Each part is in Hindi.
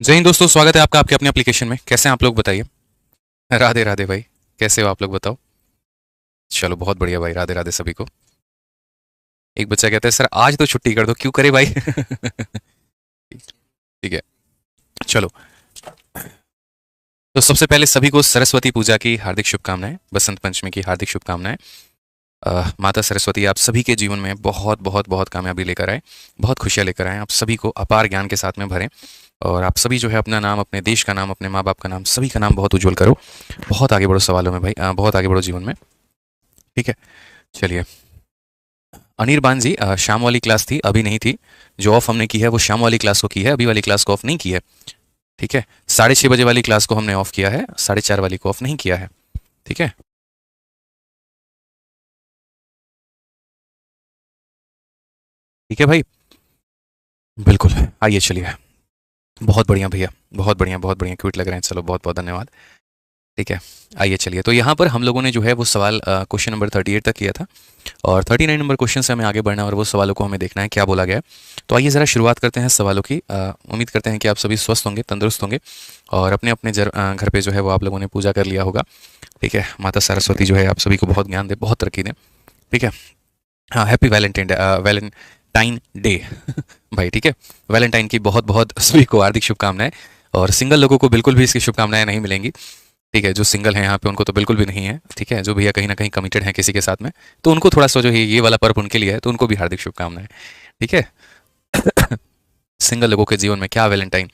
जय हिंद दोस्तों, स्वागत है आपका आपके अपने एप्लीकेशन में। कैसे हैं आप लोग, बताइए। राधे राधे भाई। कैसे हो आप लोग, बताओ। चलो बहुत बढ़िया भाई, राधे राधे सभी को। एक बच्चा कहता है सर आज तो छुट्टी कर दो, क्यों करे भाई। ठीक है। चलो। तो सबसे पहले सभी को सरस्वती पूजा की हार्दिक शुभकामनाएं, बसंत पंचमी की हार्दिक शुभकामनाएं। माता सरस्वती आप सभी के जीवन में बहुत बहुत बहुत कामयाबी लेकर आए, बहुत खुशियां लेकर आए, आप सभी को अपार ज्ञान के साथ में भरें। और आप सभी जो है अपना नाम, अपने देश का नाम, अपने माँ बाप का नाम, सभी का नाम बहुत उज्जवल करो। बहुत आगे बढ़ो सवालों में भाई, बहुत आगे बढ़ो जीवन में। ठीक है। चलिए। अनिर्बान जी, शाम वाली क्लास थी, अभी नहीं थी। जो ऑफ हमने की है वो शाम वाली क्लास को की है, अभी वाली क्लास को ऑफ नहीं की है। ठीक है। 6:30 बजे वाली क्लास को हमने ऑफ किया है, 4:30 वाली को ऑफ नहीं किया है। ठीक है। ठीक है भाई। बिल्कुल। आइए चलिए। बहुत बढ़िया भैया, बहुत बढ़िया, बहुत बढ़िया, क्यूट लग रहे हैं। चलो बहुत बहुत धन्यवाद। ठीक है। आइए चलिए, तो यहाँ पर हम लोगों ने जो है वो सवाल क्वेश्चन नंबर 38 तक किया था। और 39 नंबर क्वेश्चन से हमें आगे बढ़ना है और वो सवालों को हमें देखना है क्या बोला गया है। तो आइए ज़रा शुरुआत करते हैं सवालों की। उम्मीद करते हैं कि आप सभी स्वस्थ होंगे, तंदुरुस्त होंगे। और अपने अपने घर पे जो है वो आप लोगों ने पूजा कर लिया होगा। ठीक है। माता सरस्वती जो है आप सभी को बहुत ज्ञान दे, बहुत तरक्की दें। ठीक है। हाँ, हैप्पी वैलेंटाइन डे। भाई ठीक है। वैलेंटाइन की बहुत बहुत सभी को हार्दिक शुभकामनाएं। और सिंगल लोगों को बिल्कुल भी इसकी शुभकामनाएं नहीं मिलेंगी। ठीक है। जो सिंगल हैं यहाँ पे उनको तो बिल्कुल भी नहीं है। ठीक है। जो भैया कहीं ना कहीं कमिटेड हैं किसी के साथ में, तो उनको थोड़ा सा जो है ये वाला पर्व उनके लिए है, तो उनको भी हार्दिक शुभकामनाएं। ठीक है। सिंगल लोगों के जीवन में क्या वैलेंटाइन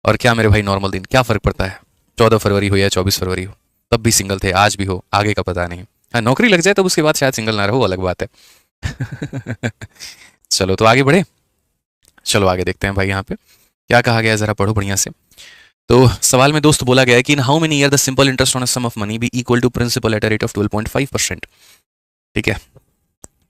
और क्या मेरे भाई नॉर्मल दिन, क्या फर्क पड़ता है। 14 फरवरी हो या 24 फरवरी हो, तब भी सिंगल थे, आज भी हो, आगे का पता नहीं। हाँ, नौकरी लग जाए तब उसके बाद शायद सिंगल ना रहो, अलग बात है। चलो तो आगे बढ़े। चलो आगे देखते हैं भाई, यहाँ पे क्या कहा गया है, जरा पढ़ो बढ़िया से। तो सवाल में दोस्त बोला गया है कि in how many year the simple interest on a sum of money be equal to principal at a rate of 12.5%। ठीक है।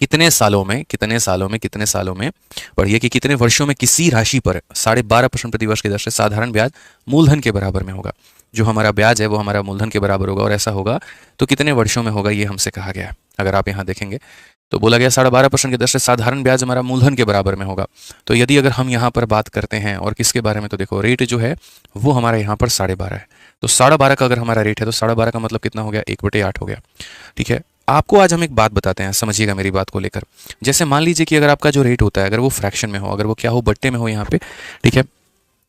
कितने सालों में पढ़िए कि कितने वर्षों में किसी राशि पर 12.5% प्रतिवर्ष की दर से साधारण ब्याज मूलधन के बराबर में होगा। जो हमारा ब्याज है वो हमारा मूलधन के बराबर होगा, और ऐसा होगा तो कितने वर्षों में होगा, ये हमसे कहा गया है। अगर आप यहाँ देखेंगे तो बोला गया 12.5% की दर से साधारण ब्याज हमारा मूलधन के बराबर में होगा। तो यदि अगर हम यहाँ पर बात करते हैं और किसके बारे में, तो देखो रेट जो है वो हमारा यहाँ पर 12.5 है। तो 12.5 का अगर हमारा रेट है तो 12.5 का मतलब कितना हो गया, 1/8 हो गया। ठीक है। आपको आज हम एक बात बताते हैं, समझिएगा मेरी बात को लेकर। जैसे मान लीजिए कि अगर आपका जो रेट होता है, अगर वो फ्रैक्शन में हो, अगर वो क्या हो, बट्टे में हो यहाँ पे। ठीक है।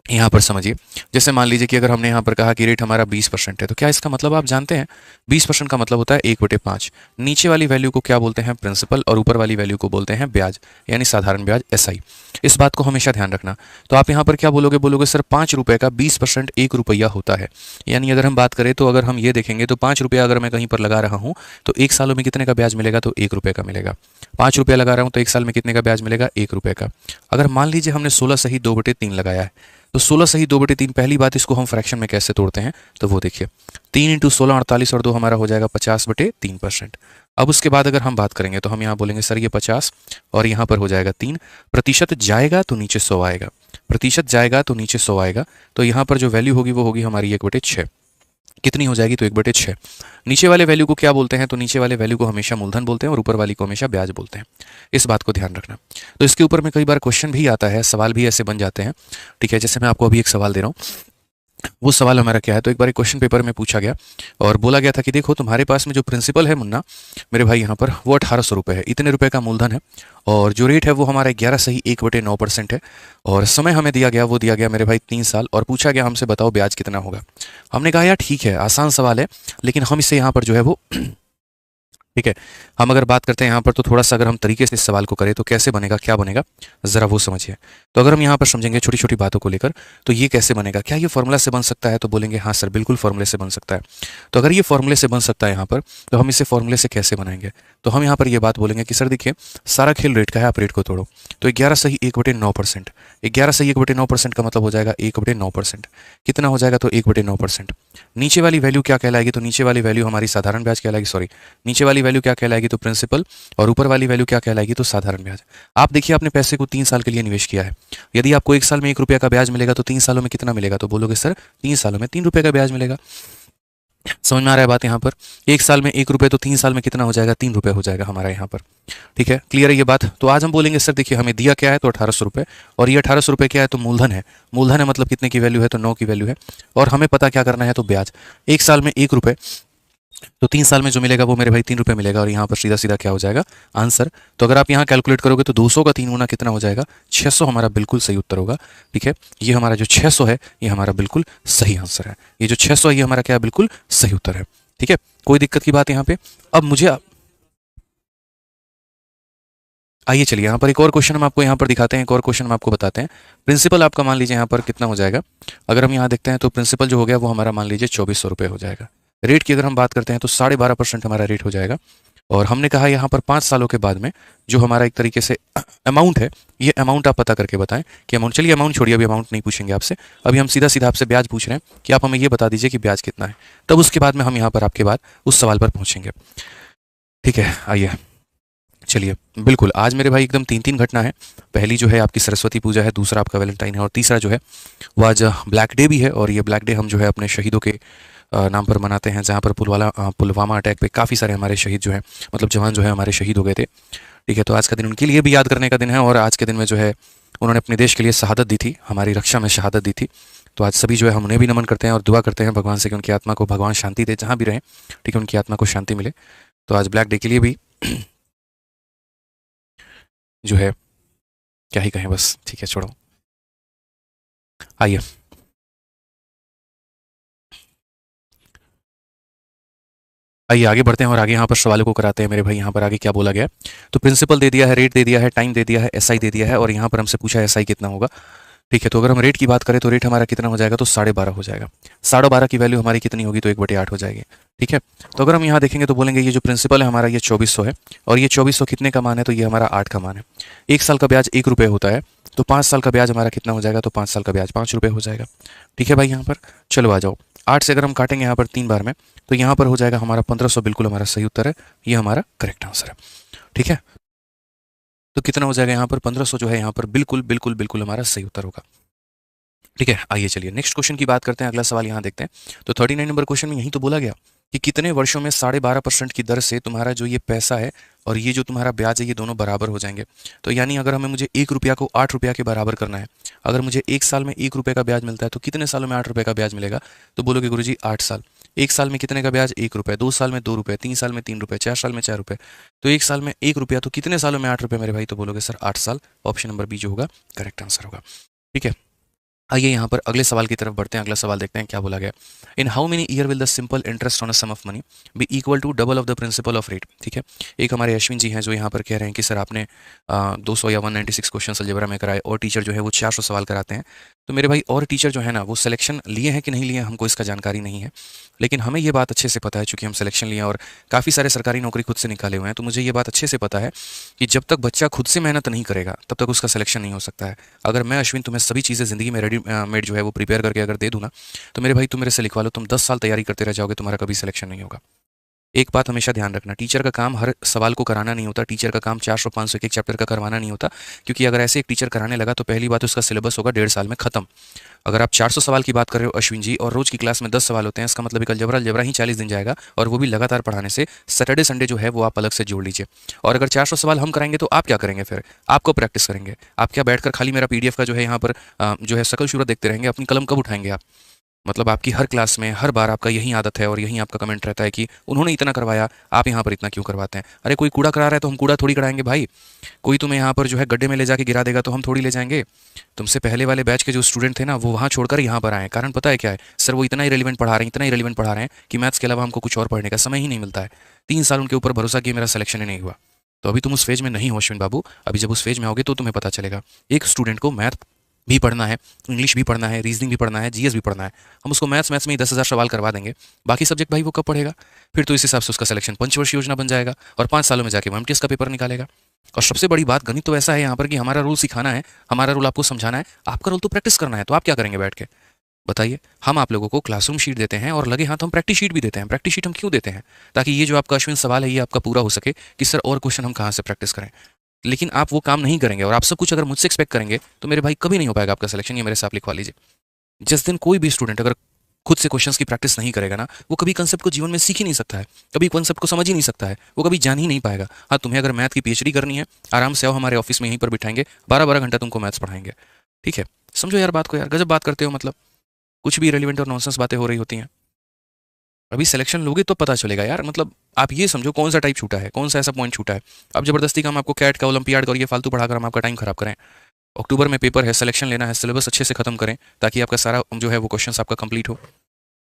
यहाँ पर समझिए। जैसे मान लीजिए कि अगर हमने यहाँ पर कहा कि रेट हमारा 20% है, तो क्या इसका मतलब आप जानते हैं। 20% का मतलब होता है 1/5। नीचे वाली वैल्यू को क्या बोलते हैं, प्रिंसिपल, और ऊपर वाली वैल्यू को बोलते हैं ब्याज, यानी साधारण ब्याज, SI। इस बात को हमेशा ध्यान रखना। तो आप यहाँ पर क्या बोलोगे, बोलोगे सर 5 रुपये का 20% 1 रुपया होता है। यानी अगर हम बात करें तो अगर हम ये देखेंगे तो 5 रुपया अगर मैं कहीं पर लगा रहा हूँ तो 1 सालों में कितने का ब्याज मिलेगा, तो 1 रुपये का मिलेगा। 5 रुपया लगा रहा हूँ तो 1 साल में कितने का ब्याज मिलेगा, 1 रुपये का। अगर मान लीजिए हमने 16 सही 2/3 लगाया है, तो 16 सही 2/3, पहली बात इसको हम फ्रैक्शन में कैसे तोड़ते हैं, तो वो देखिए 3 × 16 48, और 2 हमारा हो जाएगा 50/3%। अब उसके बाद अगर हम बात करेंगे तो हम यहाँ बोलेंगे सर ये 50 और यहाँ पर हो जाएगा 3। प्रतिशत जाएगा तो नीचे 100 आएगा, प्रतिशत जाएगा तो नीचे 100 आएगा। तो यहाँ पर जो वैल्यू होगी वो होगी हमारी 1/6। कितनी हो जाएगी, तो 1/6। नीचे वाले वैल्यू को क्या बोलते हैं, तो नीचे वाले वैल्यू को हमेशा मूलधन बोलते हैं और ऊपर वाली को हमेशा ब्याज बोलते हैं। इस बात को ध्यान रखना। तो इसके ऊपर में कई बार क्वेश्चन भी आता है, सवाल भी ऐसे बन जाते हैं। ठीक है। जैसे मैं आपको अभी एक सवाल दे रहा हूँ, वो सवाल हमारा क्या है, तो एक बार एक क्वेश्चन पेपर में पूछा गया और बोला गया था कि देखो तुम्हारे पास में जो प्रिंसिपल है मुन्ना, मेरे भाई यहाँ पर, वो 1800 रुपये है, इतने रुपए का मूलधन है। और जो रेट है वो हमारा 11 सही 1/9% है। और समय हमें दिया गया, वो दिया गया मेरे भाई 3 साल, और पूछा गया हमसे बताओ ब्याज कितना होगा। हमने कहा यार ठीक है, आसान सवाल है, लेकिन हम इसे यहाँ पर जो है वो ठीक है, हम अगर बात करते हैं यहाँ पर तो थोड़ा सा अगर हम तरीके से इस सवाल को करें तो कैसे बनेगा, क्या बनेगा, ज़रा वो समझिए। तो अगर हम यहाँ पर समझेंगे छोटी छोटी बातों को लेकर, तो ये कैसे बनेगा, क्या ये फॉर्मूला से बन सकता है, तो बोलेंगे हाँ सर बिल्कुल फॉर्मूले से बन सकता है। तो अगर ये फॉर्मूले से बन सकता है यहाँ पर, तो हम इसे फॉर्मूले से कैसे बनाएंगे। तो हम यहाँ पर ये बात बोलेंगे कि सर देखिए सारा खेल रेट का है, आप रेट को तोड़ो। तो 11 सही 1/9%, 11 सही 1/9% का मतलब हो जाएगा 1/9%। कितना हो जाएगा, तो 1/9%। नीचे वाली वैल्यू क्या कहलाएगी, तो नीचे वाली वैल्यू हमारी साधारण ब्याज कहलाएगी, सॉरी, नीचे वाली वैल्यू क्या कहलाएगी, तो प्रिंसिपल, और ऊपर वाली वैल्यू क्या कहलाएगी, तो साधारण ब्याज। आप देखिए आपने पैसे को 3 साल के लिए निवेश किया है। यदि आपको 1 साल में 1 रुपया का ब्याज मिलेगा तो 3 सालों में कितना मिलेगा, तो बोलोगे सर 3 सालों में 3 रुपये का ब्याज मिलेगा। समझ में आ रहा है बात यहाँ पर? 1 साल में 1 रुपये, तो 3 साल में कितना हो जाएगा? 3 रुपये हो जाएगा हमारा यहाँ पर। ठीक है, क्लियर है ये बात? तो आज हम बोलेंगे सर देखिए हमें दिया क्या है, तो 1800 रुपये, और ये 1800 रुपये क्या है, तो मूलधन है। मूलधन है मतलब कितने की वैल्यू है, तो 9 की वैल्यू है। और हमें पता क्या करना है, तो ब्याज। 1 साल में 1 रुपये, तो 3 साल में जो मिलेगा वो मेरे भाई 3 रुपये मिलेगा, और यहाँ पर सीधा सीधा क्या हो जाएगा, आंसर। तो अगर आप यहाँ कैलकुलेट करोगे तो 200 का 3 गुना कितना हो जाएगा, 600 हमारा बिल्कुल सही उत्तर होगा। ठीक है, ये हमारा जो 600 है ये हमारा बिल्कुल सही आंसर है। ये जो 600 है ये हमारा क्या है, बिल्कुल सही उत्तर है। ठीक है, कोई दिक्कत की बात यहाँ पे? अब मुझे आइए चलिए यहाँ पर एक और क्वेश्चन हम आपको यहाँ पर दिखाते हैं, एक और क्वेश्चन हम आपको बताते हैं। प्रिंसिपल आपका मान लीजिए यहाँ पर कितना हो जाएगा, अगर हम यहाँ देखते हैं तो प्रिंसिपल जो हो गया वो हमारा मान लीजिए 2400 रुपये हो जाएगा। रेट की अगर हम बात करते हैं तो 12.5% हमारा रेट हो जाएगा। और हमने कहा यहाँ पर 5 सालों के बाद में जो हमारा एक तरीके से अमाउंट है, ये अमाउंट आप पता करके बताएं कि अमाउंट, चलिए अमाउंट छोड़िए, अभी अमाउंट नहीं पूछेंगे आपसे। अभी हम सीधा सीधा आपसे ब्याज पूछ रहे हैं कि आप हमें ये बता दीजिए कि ब्याज कितना है, तब उसके बाद में हम यहाँ पर आपके बाद उस सवाल पर पहुँचेंगे। ठीक है, आइए चलिए, बिल्कुल आज मेरे भाई एकदम 3 घटना है। पहली जो है आपकी सरस्वती पूजा है, दूसरा आपका वैलेंटाइन है, और तीसरा जो है वो आज ब्लैक डे भी है। और ये ब्लैक डे हम जो है अपने शहीदों के नाम पर मनाते हैं, जहाँ पर पुलवामा अटैक पे काफ़ी सारे हमारे शहीद जो हैं, मतलब जवान जो है हमारे शहीद हो गए थे। ठीक है, तो आज का दिन उनके लिए भी याद करने का दिन है, और आज के दिन में जो है उन्होंने अपने देश के लिए शहादत दी थी, हमारी रक्षा में शहादत दी थी। तो आज सभी जो है हम उन्हें भी नमन करते हैं और दुआ करते हैं भगवान से कि उनकी आत्मा को भगवान शांति दे, जहाँ भी रहें। ठीक है, उनकी आत्मा को शांति मिले। तो आज ब्लैक डे के लिए भी जो है क्या ही कहें बस, ठीक है छोड़ो। आइए आइए आगे बढ़ते हैं और आगे यहाँ पर सवालों को कराते हैं मेरे भाई। यहाँ पर आगे क्या बोला गया है, तो प्रिंसिपल दे दिया है, रेट दे दिया है, टाइम दे दिया है, एसआई दे दिया है, और यहाँ पर हमसे पूछा है एसआई कितना होगा। ठीक है, तो अगर हम रेट की बात करें तो रेट हमारा कितना हो जाएगा, तो 12.5 हो जाएगा। 12.5 की वैल्यू हमारी कितनी होगी, तो 1/8 हो जाएगी। ठीक है, तो अगर हम यहाँ देखेंगे तो बोलेंगे ये जो प्रिंसिपल है हमारा ये 2400 है, और ये 2400 कितने का मान है, तो ये हमारा 8 का मान है। 1 साल का ब्याज 1 रुपये होता है, तो 5 साल का ब्याज हमारा कितना हो जाएगा, तो 5 साल का ब्याज 5 रुपये हो जाएगा। ठीक है भाई, यहाँ पर चलो आ जाओ। 8 से अगर हम काटेंगे यहाँ पर 3 बार में, तो यहाँ पर हो जाएगा हमारा 1500, बिल्कुल हमारा सही उत्तर है, ये हमारा करेक्ट आंसर है। ठीक है, तो कितना हो जाएगा यहाँ पर 1500 जो है यहाँ पर बिल्कुल बिल्कुल बिल्कुल हमारा सही उत्तर होगा। ठीक है, आइए चलिए नेक्स्ट क्वेश्चन की बात करते हैं। अगला सवाल यहाँ देखते हैं। तो 39 नंबर क्वेश्चन में यही तो बोला गया कि कितने वर्षों में 12.5% की दर से तुम्हारा जो ये पैसा है और ये जो तुम्हारा ब्याज है ये दोनों बराबर हो जाएंगे। तो यानी अगर हमें मुझे 1 रुपया को 8 रुपया के बराबर करना है, अगर मुझे 1 साल में 1 रुपये का ब्याज मिलता है तो कितने सालों में 8 रुपये का ब्याज मिलेगा, तो बोलोगे गुरुजी 8 साल। 1 साल में कितने का ब्याज, 1 रुपये, 2 साल में 2 रुपये, 3 साल में 3 रुपये, 4 साल में 4 रुपये। तो 1 साल में 1 रुपया, तो कितने सालों में 8 रुपये मेरे भाई, तो बोलोगे सर 8 साल। ऑप्शन नंबर बी जो होगा करेक्ट आंसर होगा। ठीक है, आइए यहाँ पर अगले सवाल की तरफ बढ़ते हैं। अगला सवाल देखते हैं क्या बोला गया। In how many year will the simple interest on a sum of money be equal to double of the principal of rate. ठीक है, एक हमारे अश्विन जी हैं जो यहाँ पर कह रहे हैं कि सर आपने 200 या 196 क्वेश्चन अलजेब्रा में कराए, और टीचर जो है वो 400 सवाल कराते हैं। तो मेरे भाई और टीचर जो है ना वो सिलेक्शन लिए हैं कि नहीं लिए हमको इसका जानकारी नहीं है, लेकिन हमें ये बात अच्छे से पता है चूंकि हम सिलेक्शन लिए और काफ़ी सारे सरकारी नौकरी खुद से निकाले हुए हैं। तो मुझे ये बात अच्छे से पता है कि जब तक बच्चा खुद से मेहनत नहीं करेगा तब तक उसका सिलेक्शन नहीं हो सकता है। अगर मैं अश्विन तुम्हें सभी चीज़ें ज़िंदगी में रेडी मेड जो है वो प्रिपेयर करके अगर दे दूँ ना, तो मेरे भाई तुम मेरे से लिखवा लो, तुम 10 साल तैयारी करते रह जाओगे, तुम्हारा कभी सिलेक्शन नहीं होगा। एक बात हमेशा ध्यान रखना, टीचर का काम हर सवाल को कराना नहीं होता, टीचर का काम 400 500 एक चैप्टर का करवाना नहीं होता। क्योंकि अगर ऐसे एक टीचर कराने लगा तो पहली बात उसका सिलेबस होगा 1.5 साल में खत्म। अगर आप 400 सवाल की बात कर रहे हो अश्विन जी, और रोज की क्लास में 10 सवाल होते हैं, इसका मतलब एक अलजेब्रा अलजेब्रा ही 40 दिन जाएगा, और वो भी लगातार पढ़ाने से। सैटरडे संडे जो है वो आप अलग से जोड़ लीजिए। और अगर 400 सवाल हम कराएंगे तो आप क्या करेंगे, फिर आपको प्रैक्टिस करेंगे। आप क्या बैठकर खाली मेरा पीडीएफ का जो है यहाँ पर जो है शकल सूरत देखते रहेंगे, अपनी कलम कब उठाएंगे आप? मतलब आपकी हर क्लास में हर बार आपका यही आदत है और यही आपका कमेंट रहता है कि उन्होंने इतना करवाया, आप यहाँ पर इतना क्यों करवाते हैं। अरे कोई कूड़ा करा रहा है तो हम कूड़ा थोड़ी कराएंगे भाई, कोई तुम्हें यहाँ पर जो है गड्ढे में ले जाके गिरा देगा तो हम थोड़ी ले जाएंगे। तुमसे पहले वाले बैच के जो स्टूडेंट थे ना वो वहाँ छोड़कर यहाँ पर आए, कारण पता है क्या है सर, वो इतना ही रेलिवेंट पढ़ा रहे हैं, इतना ही रेलिवेंट पढ़ा रहे हैं कि मैथ्स के अलावा हमको कुछ और पढ़ने का समय ही नहीं मिलता है। 3 साल उनके ऊपर भरोसा किया, मेरा सिलेक्शन ही नहीं हुआ। तो अभी तुम उस फेज में नहीं हो अश्विन बाबू, अभी जब उस फेज में आओगे तो तुम्हें पता चलेगा। एक स्टूडेंट को मैथ भी पढ़ना है, इंग्लिश भी पढ़ना है, रीजनिंग भी पढ़ना है, जीएस भी पढ़ना है। हम उसको मैथ्स में ही 10,000 सवाल करवा देंगे, बाकी सब्जेक्ट भाई वो कब पढ़ेगा? फिर तो इस हिसाब से उसका सिलेक्शन पंचवर्षीय योजना बन जाएगा और 5 सालों में जाके वो एमटीएस का पेपर निकालेगा। और सबसे बड़ी बात, गणित तो ऐसा है यहाँ पर कि हमारा रूल सिखाना है, हमारा रूल आपको समझाना है, आपका रूल तो प्रैक्टिस करना है। तो आप क्या करेंगे बैठ के बताइए? हम आप लोगों को क्लासरूम शीट देते हैं और लगे हाथ हम प्रैक्टिस शीट भी देते हैं। प्रैक्टिस शीट हम क्यों देते हैं? ताकि ये जो आपका अश्विन सवाल है ये आपका पूरा हो सके कि सर और क्वेश्चन हम कहाँ से प्रैक्टिस करें। लेकिन आप वो काम नहीं करेंगे और आप सब कुछ अगर मुझसे एक्सपेक्ट करेंगे तो मेरे भाई कभी नहीं हो पाएगा आपका सिलेक्शन। ये मेरे साथ लिखवा लीजिए। जिस दिन कोई भी स्टूडेंट अगर खुद से क्वेश्चंस की प्रैक्टिस नहीं करेगा ना, वो कभी कंसेप्ट को जीवन में सीख ही नहीं सकता है, कभी कंसेप्ट को समझ ही नहीं सकता है, वो कभी जान ही नहीं पाएगा। हाँ, तुम्हें अगर मैथ की पीएचडी करनी है, आराम से आओ हमारे ऑफिस में, यहीं पर बिठाएंगे, 12-12 घंटा तुमको मैथ्स पढ़ाएंगे। ठीक है, समझो यार बात को, यार गजब बात करते हो, मतलब कुछ भी रिलेवेंट और नॉनसेंस बातें हो रही होती हैं। अभी सिलेक्शन लोगे तो पता चलेगा यार, मतलब आप ये समझो कौन सा टाइप छूटा है, कौन सा ऐसा पॉइंट छूटा है। अब जबरदस्ती का हम आपको कैट का, ओलंपियाड का और ये फालतू पढ़ाकर हम आपका टाइम खराब करें। अक्टूबर में पेपर है, सिलेक्शन लेना है, सिलेबस अच्छे से खत्म करें ताकि आपका सारा जो है वो क्वेश्चन आपका कंप्लीट हो।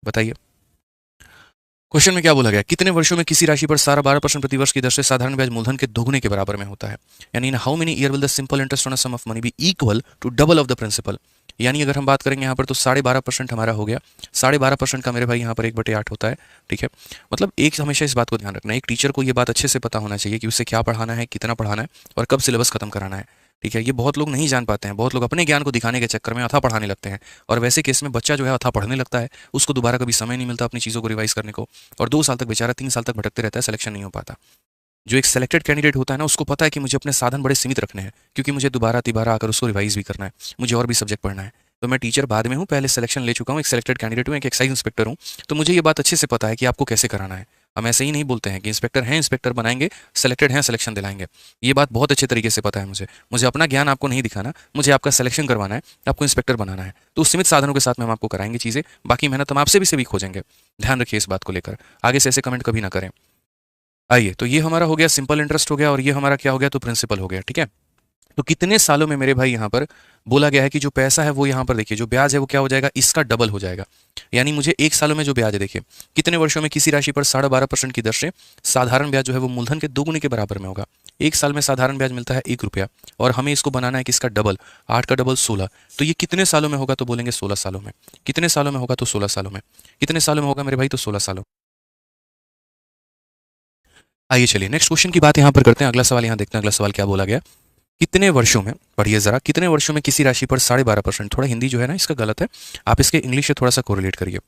बताइए क्वेश्चन में क्या बोला गया, कितने वर्षों में किसी राशि पर सारा 12% प्रतिवर्ष की दर से साधारण ब्याज मूलधन के दोगुने के बराबर में होता है। यानी in how many year will the simple interest on a sum of money be equal to double of the principal. यानी अगर हम बात करेंगे यहाँ पर तो 12.5% हमारा हो गया, 12.5% का मेरे भाई यहाँ पर 1/8 होता है। ठीक है, मतलब एक हमेशा इस बात को ध्यान रखना है, एक टीचर को ये बात अच्छे से पता होना चाहिए कि उसे क्या पढ़ाना है, कितना पढ़ाना है और कब सिलेबस खत्म कराना है। ठीक है, ये बहुत लोग नहीं जान पाते हैं, बहुत लोग अपने ज्ञान को दिखाने के चक्कर में अथा पढ़ाने लगते हैं, और वैसे केस में बच्चा जो है अथा पढ़ने लगता है, उसको दोबारा कभी समय नहीं मिलता अपनी चीज़ों को रिवाइज करने को, और 2 साल तक बेचारा, 3 साल तक भटकते रहता है, सिलेक्शन नहीं हो पाता। जो एक सेलेक्टेड कैंडिडेट होता है ना, उसको पता है कि मुझे अपने साधन बड़े सीमित रखने हैं, क्योंकि मुझे दोबारा तिबारा आकर उसको रिवाइज भी करना है, मुझे और भी सब्जेक्ट पढ़ना है। तो मैं टीचर बाद में हूँ, पहले सिलेक्शन ले चुका हूँ, एक सेलेक्टेड कैंडिडेट हूँ, एक एक्साइज इंस्पेक्टर हूँ, तो मुझे ये बात अच्छे से पता है कि आपको कैसे कराना है। हम ऐसे ही नहीं बोलते हैं कि इंस्पेक्टर हैं इंस्पेक्टर बनाएंगे, सेलेक्टेड हैं सिलेक्शन दिलाएंगे। ये बात बहुत अच्छे तरीके से पता है मुझे, मुझे अपना ज्ञान आपको नहीं दिखाना, मुझे आपका सिलेक्शन करवाना है, आपको इंस्पेक्टर बनाना है। तो उस सीमित साधनों के साथ में हम आपको कराएंगे चीज़ें, बाकी मेहनत हम आपसे भी से भी खोजेंगे। ध्यान रखिए इस बात को लेकर, आगे से ऐसे कमेंट कभी ना करें। आइए, तो ये हमारा हो गया सिंपल इंटरेस्ट हो गया, और ये हमारा क्या हो गया, तो प्रिंसिपल हो गया। ठीक है, तो कितने सालों में मेरे भाई यहाँ पर बोला गया है कि जो पैसा है वो यहाँ पर देखिए, जो ब्याज है वो क्या हो जाएगा, इसका डबल हो जाएगा। यानी मुझे 1 सालों में जो ब्याज है, देखिए कितने वर्षों में किसी राशि पर 12.5% की दर से साधारण ब्याज जो है वो मूलधन के दोगुने के बराबर में होगा। 1 साल में साधारण ब्याज मिलता है 1 रुपया, और हमें इसको बनाना है कि इसका डबल, 8 का डबल 16। तो ये कितने सालों में होगा, तो बोलेंगे 16 सालों में। कितने सालों में होगा, तो 16 सालों में। कितने सालों में होगा मेरे भाई, तो 16 सालों। आइए चलिए नेक्स्ट क्वेश्चन की बात यहाँ पर करते हैं। अगला सवाल यहाँ देखते हैं, अगला सवाल क्या बोला गया, कितने वर्षों में, पढ़िए जरा, कितने वर्षों में किसी राशि पर 12.5%, थोड़ा हिंदी जो है ना इसका गलत है, आप इसके इंग्लिश से थोड़ा सा कोरिलेट करिए।